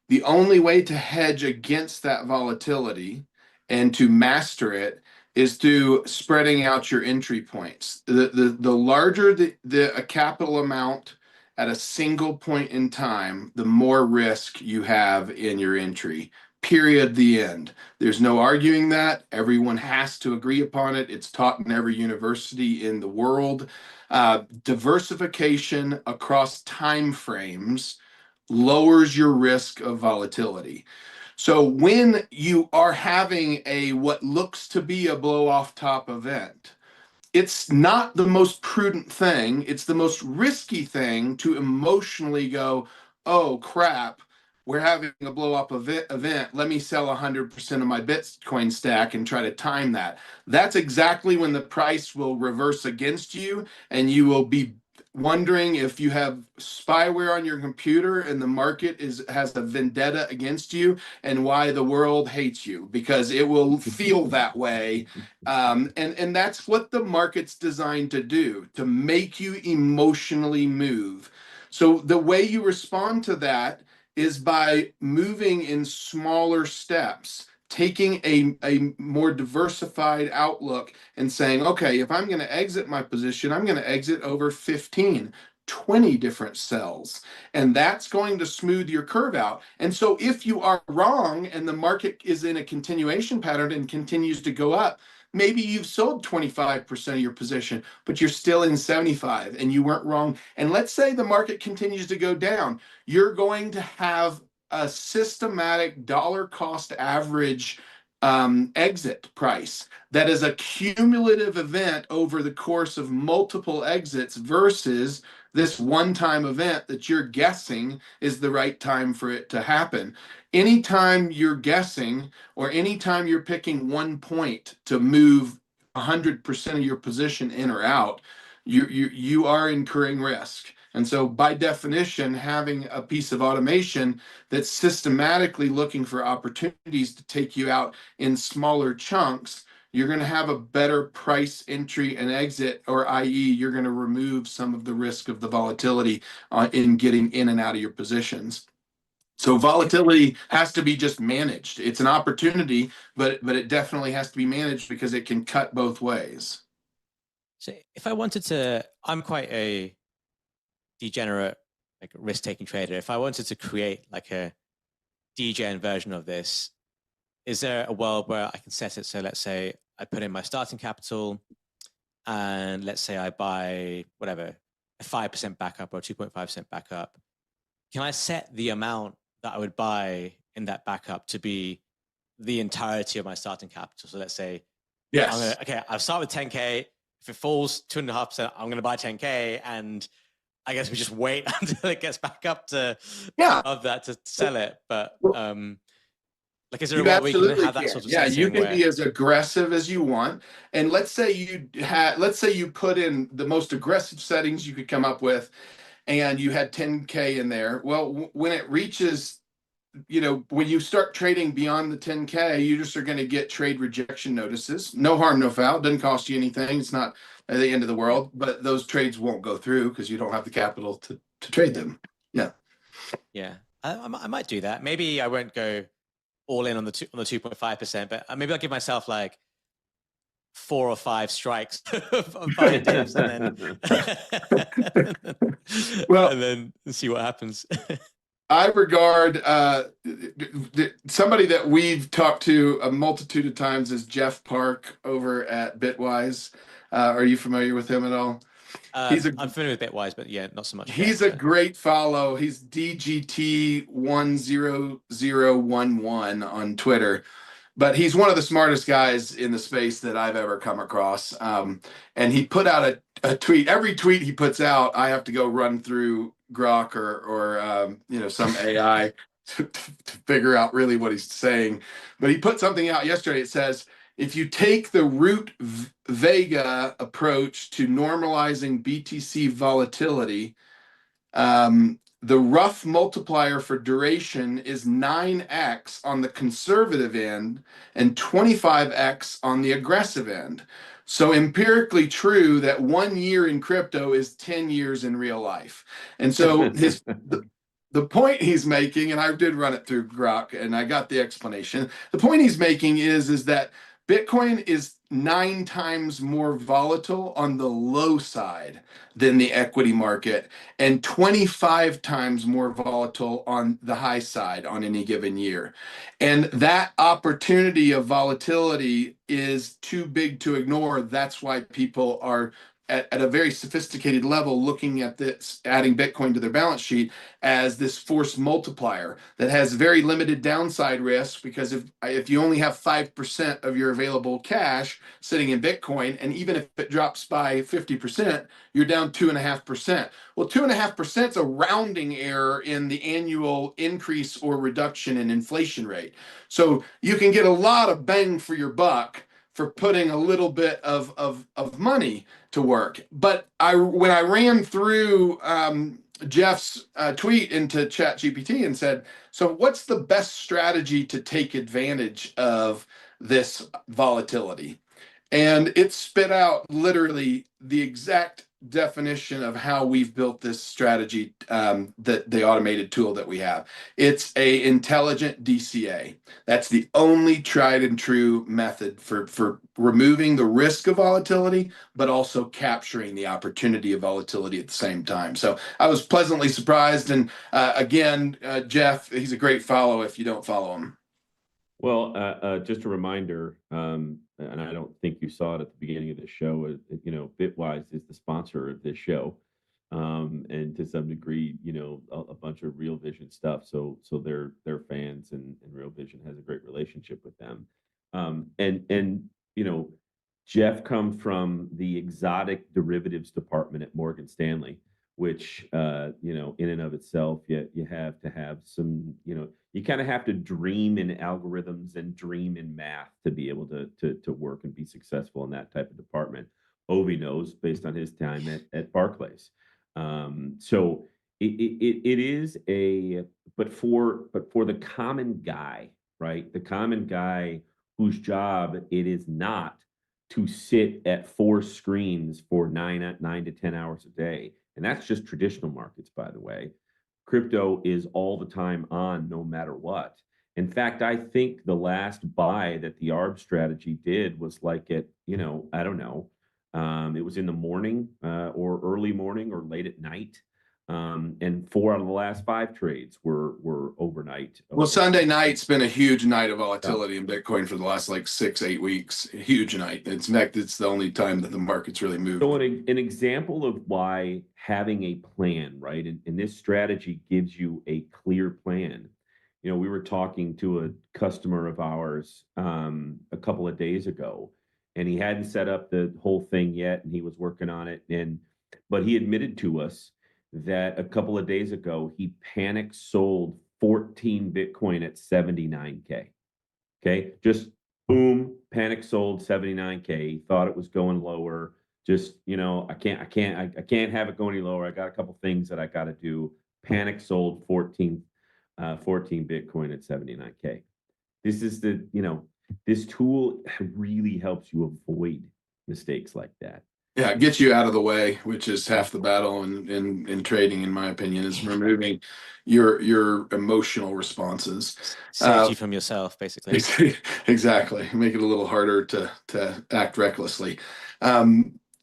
the only way to hedge against that volatility and to master it is through spreading out your entry points. The larger a capital amount at a single point in time, the more risk you have in your entry. Period. The end. There's no arguing that. Everyone has to agree upon it. It's taught in every university in the world. Diversification across time frames lowers your risk of volatility. So when you are having what looks to be a blow off top event, it's not the most prudent thing. It's the most risky thing to emotionally go, oh crap, we're having a blow up event. Let me sell 100% of my Bitcoin stack and try to time that. That's exactly when the price will reverse against you, and you will be wondering if you have spyware on your computer and the market has a vendetta against you, and why the world hates you, because it will feel that way. And that's what the market's designed to do, to make you emotionally move. So the way you respond to that is by moving in smaller steps, taking a more diversified outlook and saying, okay, if I'm going to exit my position, I'm going to exit over 15, 20 different cells. And that's going to smooth your curve out. And so if you are wrong and the market is in a continuation pattern and continues to go up, maybe you've sold 25% of your position, but you're still in 75 and you weren't wrong. And let's say the market continues to go down. You're going to have a systematic dollar cost average exit price that is a cumulative event over the course of multiple exits versus this one-time event that you're guessing is the right time for it to happen. Anytime you're guessing, or anytime you're picking one point to move 100% of your position in or out, you are incurring risk. And so by definition, having a piece of automation that's systematically looking for opportunities to take you out in smaller chunks, you're going to have a better price entry and exit, or i.e. you're going to remove some of the risk of the volatility in getting in and out of your positions. So volatility has to be just managed. It's an opportunity, but it definitely has to be managed because it can cut both ways. So if I wanted to, I'm quite a degenerate, like risk-taking trader. If I wanted to create like a degen version of this, is there a world where I can set it? So let's say I put in my starting capital, and let's say I buy whatever, a 5% backup or 2.5% backup. Can I set the amount that I would buy in that backup to be the entirety of my starting capital? So let's say, yes, I'll start with 10K. If it falls 2.5%, I'm going to buy 10K, and I guess we just wait until it gets back up to of that to sell it. But like, is there a way we can have that sort of setting? You can be as aggressive as you want. And let's say you put in the most aggressive settings you could come up with, and you had 10K in there. Well, when it reaches, when you start trading beyond the 10K, you just are going to get trade rejection notices. No harm, no foul. Doesn't cost you anything. It's not at the end of the world, but those trades won't go through because you don't have the capital to trade them. Yeah. Yeah. I might do that. Maybe I won't go all in on the 2.5%, but maybe I'll give myself like 4 or 5 strikes of buying dips, and then see what happens. I regard somebody that we've talked to a multitude of times is Jeff Park over at Bitwise. Are you familiar with him at all? I'm familiar with Bitwise, but yeah, not so much. He's a great follow. He's DGT10011 on Twitter. But he's one of the smartest guys in the space that I've ever come across. And he put out a tweet. Every tweet he puts out, I have to go run through Grok or some AI to figure out really what he's saying. But he put something out yesterday. It says, if you take the root Vega approach to normalizing BTC volatility, the rough multiplier for duration is 9x on the conservative end and 25x on the aggressive end. So empirically true that 1 year in crypto is 10 years in real life. And so the point he's making, and I did run it through Grok and I got the explanation. The point he's making is that Bitcoin is 9 times more volatile on the low side than the equity market and 25 times more volatile on the high side on any given year. And that opportunity of volatility is too big to ignore. That's why people are at a very sophisticated level looking at this, adding Bitcoin to their balance sheet as this force multiplier that has very limited downside risk, because if you only have 5% of your available cash sitting in Bitcoin, and even if it drops by 50%, you're down 2.5%. Well, 2.5% is a rounding error in the annual increase or reduction in inflation rate. So you can get a lot of bang for your buck for putting a little bit of money to work. But when I ran through Jeff's tweet into ChatGPT and said, so what's the best strategy to take advantage of this volatility? And it spit out literally the exact definition of how we've built this strategy, that the automated tool that we have. It's a intelligent DCA. That's the only tried and true method for removing the risk of volatility, but also capturing the opportunity of volatility at the same time. So I was pleasantly surprised. And again, Jeff, he's a great follow if you don't follow him. Well, just a reminder, and I don't think you saw it at the beginning of the show, Bitwise is the sponsor of this show. And to some degree, a bunch of Real Vision stuff. So they're fans, and Real Vision has a great relationship with them. Jeff come from the exotic derivatives department at Morgan Stanley, which, in and of itself, you have to have some, you kind of have to dream in algorithms and dream in math to be able to work and be successful in that type of department. Ovi knows based on his time at Barclays. So it is but for the common guy, right? The common guy whose job it is not to sit at 4 screens for 9 to 10 hours a day. And that's just traditional markets, by the way. Crypto is all the time on, no matter what. In fact, I think the last buy that the ARB strategy did was like at, I don't know, it was in the morning or early morning or late at night. And 4 out of the last 5 trades were overnight. Well, Sunday night's been a huge night of volatility in Bitcoin for the last 6-8 weeks. A huge night. In fact, it's the only time that the market's really moved. So an example of why having a plan, right? And this strategy gives you a clear plan. We were talking to a customer of ours a couple of days ago, and he hadn't set up the whole thing yet, and he was working on it. But he admitted to us that a couple of days ago, he panic sold 14 Bitcoin at 79K. Okay. Just boom, panic sold 79K. He thought it was going lower, Just, I can't have it go any lower. I got a couple things that I got to do. Panic sold 14 Bitcoin at 79K. This is this tool really helps you avoid mistakes like that. Yeah, it gets you out of the way, which is half the battle in trading, in my opinion, is removing your emotional responses. Saves you from yourself, basically. Exactly. Make it a little harder to act recklessly.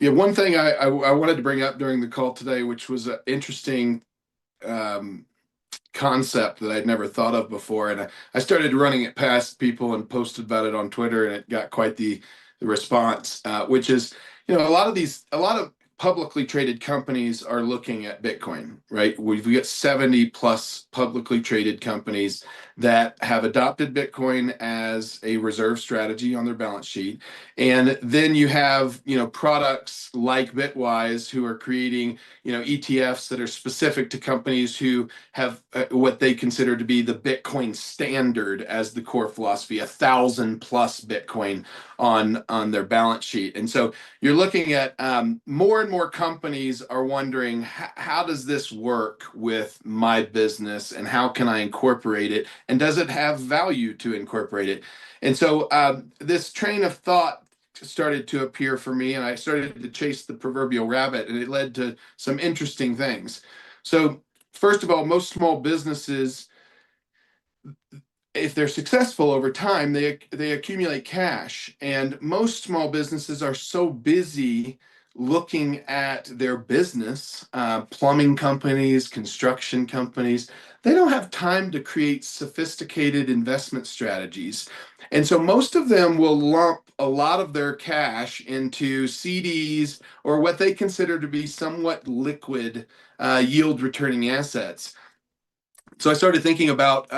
Yeah, one thing I wanted to bring up during the call today, which was an interesting concept that I'd never thought of before, and I started running it past people and posted about it on Twitter, and it got quite the response, which is, a lot of publicly traded companies are looking at Bitcoin, right? We've got 70 plus publicly traded companies that have adopted Bitcoin as a reserve strategy on their balance sheet. And then you have, products like Bitwise who are creating, ETFs that are specific to companies who have what they consider to be the Bitcoin standard as the core philosophy, 1,000 plus Bitcoin on their balance sheet. And so you're looking at more and more companies are wondering, how does this work with my business and how can I incorporate it? And does it have value to incorporate it? And so this train of thought started to appear for me, and I started to chase the proverbial rabbit, and it led to some interesting things. So first of all, most small businesses, if they're successful over time, they accumulate cash. And most small businesses are so busy looking at their business, plumbing companies, construction companies, they don't have time to create sophisticated investment strategies. And so most of them will lump a lot of their cash into CDs or what they consider to be somewhat liquid yield returning assets. So I started thinking about,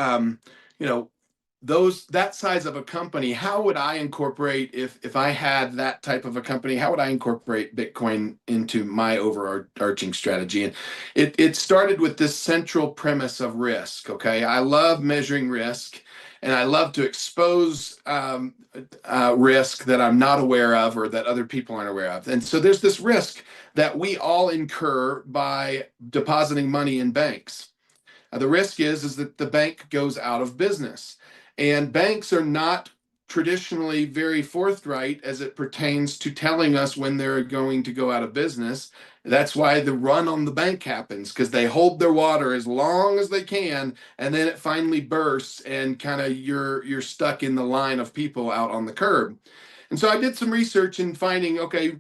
that size of a company. How would I incorporate, if I had that type of a company, how would I incorporate Bitcoin into my overarching strategy? And it started with this central premise of risk. Okay, I love measuring risk, and I love to expose risk that I'm not aware of or that other people aren't aware of. And so there's this risk that we all incur by depositing money in banks. The risk is that the bank goes out of business. And banks are not traditionally very forthright as it pertains to telling us when they're going to go out of business. That's why the run on the bank happens, because they hold their water as long as they can, and then it finally bursts, and kind of you're stuck in the line of people out on the curb. And so I did some research in finding, okay,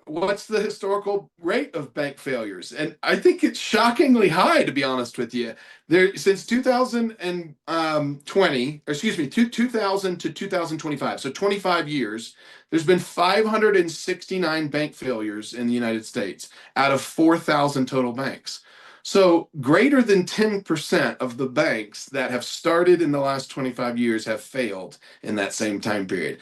what's the historical rate of bank failures? And I think it's shockingly high, to be honest with you. There, since 2020, 2000 to 2025, so 25 years, there's been 569 bank failures in the United States out of 4,000 total banks. So greater than 10% of the banks that have started in the last 25 years have failed in that same time period.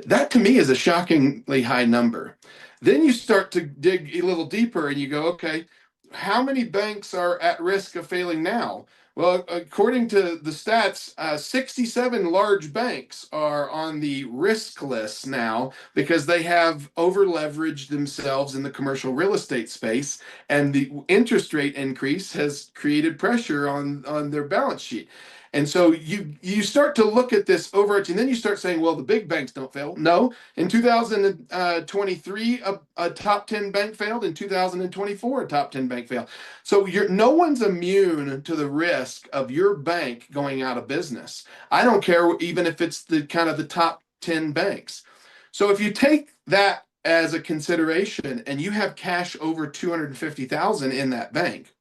That to me is a shockingly high number. Then you start to dig a little deeper and you go, okay, how many banks are at risk of failing now? Well, according to the stats, 67 large banks are on the risk list now because they have over-leveraged themselves in the commercial real estate space, and the interest rate increase has created pressure on their balance sheet. And so you start to look at this overarching, then you start saying, well, the big banks don't fail. No, in 2023, a top 10 bank failed. In 2024, a top 10 bank failed. So no one's immune to the risk of your bank going out of business. I don't care even if it's the kind of the top 10 banks. So if you take that as a consideration and you have cash over 250,000 in that bank,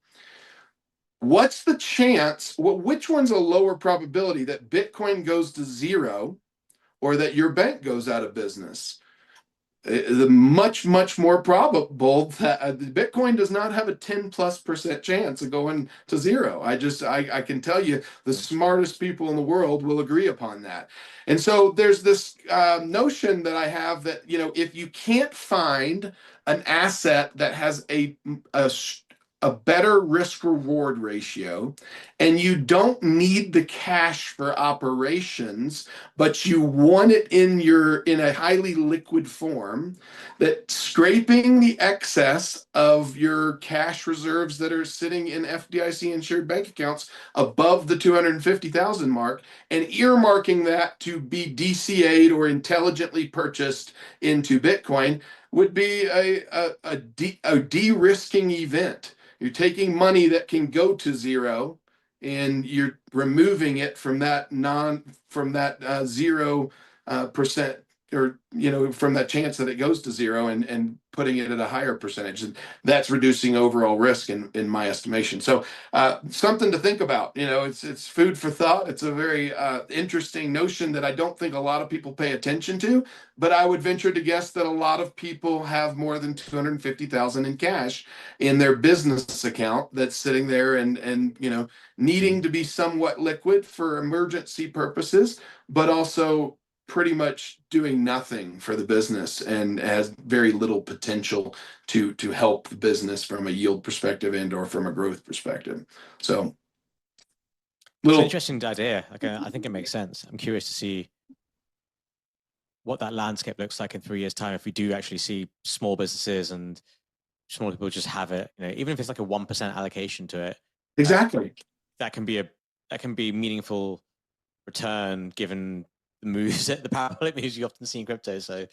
what's the chance, which one's a lower probability, that Bitcoin goes to zero or that your bank goes out of business? The much more probable that Bitcoin does not have a 10+% chance of going to zero. I can tell you the smartest people in the world will agree upon that. And so there's this notion that I have that, if you can't find an asset that has a a better risk reward ratio, and you don't need the cash for operations, but you want it in a highly liquid form, that scraping the excess of your cash reserves that are sitting in FDIC insured bank accounts above the 250,000 mark, and earmarking that to be DCA'd or intelligently purchased into Bitcoin would be a de-risking event. You're taking money that can go to zero, and you're removing it from that 0%, or from that chance that it goes to zero, and putting it at a higher percentage, and that's reducing overall risk in my estimation. So something to think about. It's food for thought. It's a very interesting notion that I don't think a lot of people pay attention to, but I would venture to guess that a lot of people have more than 250,000 in cash in their business account that's sitting there, and needing to be somewhat liquid for emergency purposes, but also pretty much doing nothing for the business, and has very little potential to help the business from a yield perspective and or from a growth perspective. So it's an interesting idea. I think it makes sense. I'm curious to see what that landscape looks like in 3 years' time, if we do actually see small businesses and small people just have it, even if it's like a 1% allocation to it. Exactly. That can be meaningful return given the moves, the parabolic moves you often see in crypto. So,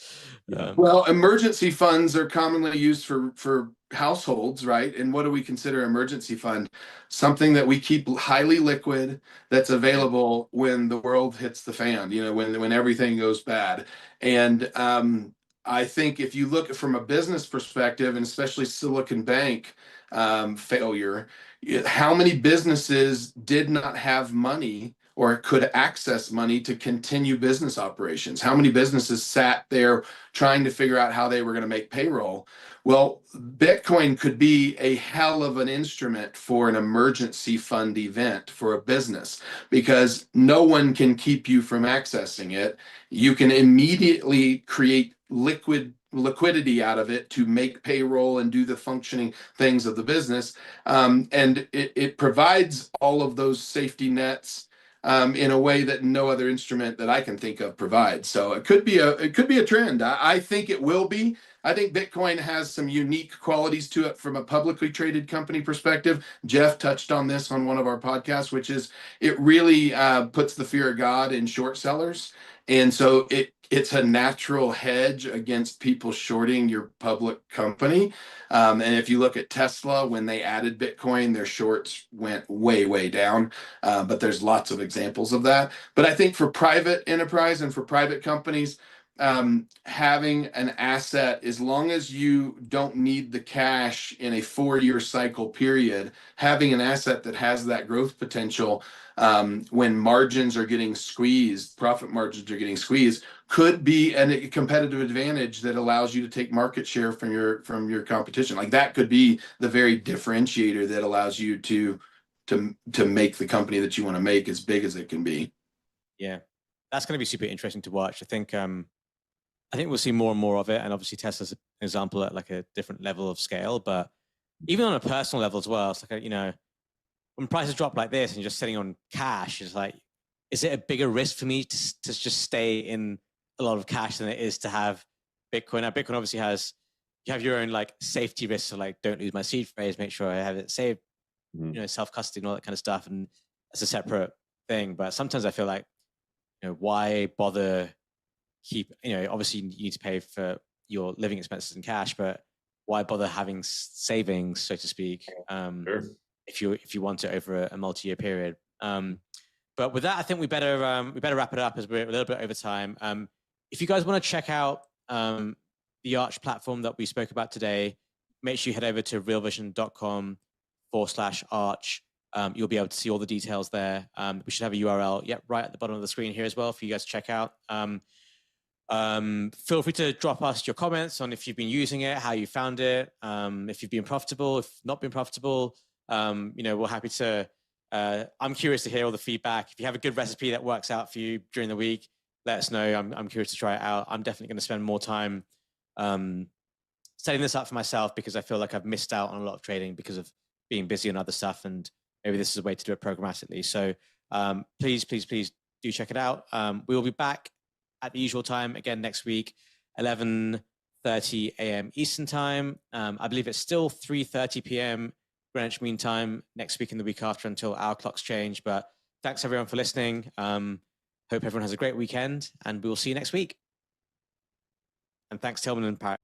well, emergency funds are commonly used for households, right? And what do we consider emergency fund? Something that we keep highly liquid, that's available when the world hits the fan, when everything goes bad. And I think if you look from a business perspective, and especially Silicon Bank failure, how many businesses did not have money or could access money to continue business operations? How many businesses sat there trying to figure out how they were going to make payroll? Well, Bitcoin could be a hell of an instrument for an emergency fund event for a business, because no one can keep you from accessing it. You can immediately create liquidity out of it to make payroll and do the functioning things of the business. And it provides all of those safety nets in a way that no other instrument that I can think of provides. So it could be a trend. I think it will be. I think Bitcoin has some unique qualities to it from a publicly traded company perspective. Jeff touched on this on one of our podcasts, which is it really puts the fear of God in short sellers. And so it's a natural hedge against people shorting your public company. And if you look at Tesla, when they added Bitcoin, their shorts went way, way down. But there's lots of examples of that. But I think for private enterprise and for private companies, having an asset, as long as you don't need the cash in a 4-year cycle period, having an asset that has that growth potential, when margins are getting squeezed, profit margins are getting squeezed, could be a competitive advantage that allows you to take market share from your competition. Like that could be the very differentiator that allows you to make the company that you want to make as big as it can be. Yeah, that's going to be super interesting to watch. I think we'll see more and more of it. And obviously Tesla's an example at like a different level of scale, but even on a personal level as well, it's like, when prices drop like this and you're just sitting on cash, it's like, is it a bigger risk for me to just stay in a lot of cash than it is to have Bitcoin? Now, Bitcoin obviously you have your own like safety risks, so like don't lose my seed phrase, make sure I have it saved, self-custody and all that kind of stuff. And it's a separate thing. But sometimes I feel like, why bother obviously you need to pay for your living expenses in cash, but why bother having savings, so to speak, Sure. if you want it over a multi-year period. But with that, I think we better wrap it up as we're a little bit over time. If you guys want to check out the Arch platform that we spoke about today, make sure you head over to realvision.com/Arch. You'll be able to see all the details there. We should have a URL right at the bottom of the screen here as well for you guys to check out. Feel free to drop us your comments on if you've been using it, how you found it, if you've been profitable, if not been profitable. We're happy to, I'm curious to hear all the feedback. If you have a good recipe that works out for you during the week, let us know. I'm curious to try it out. I'm definitely going to spend more time setting this up for myself, because I feel like I've missed out on a lot of trading because of being busy on other stuff, and maybe this is a way to do it programmatically. So please do check it out. We will be back at the usual time again next week, 11:30 a.m. Eastern time. I believe it's still 3:30 p.m. Greenwich Mean Time next week and the week after until our clocks change. But thanks everyone for listening. Hope everyone has a great weekend, and we will see you next week. And thanks, Tillman and Parrot.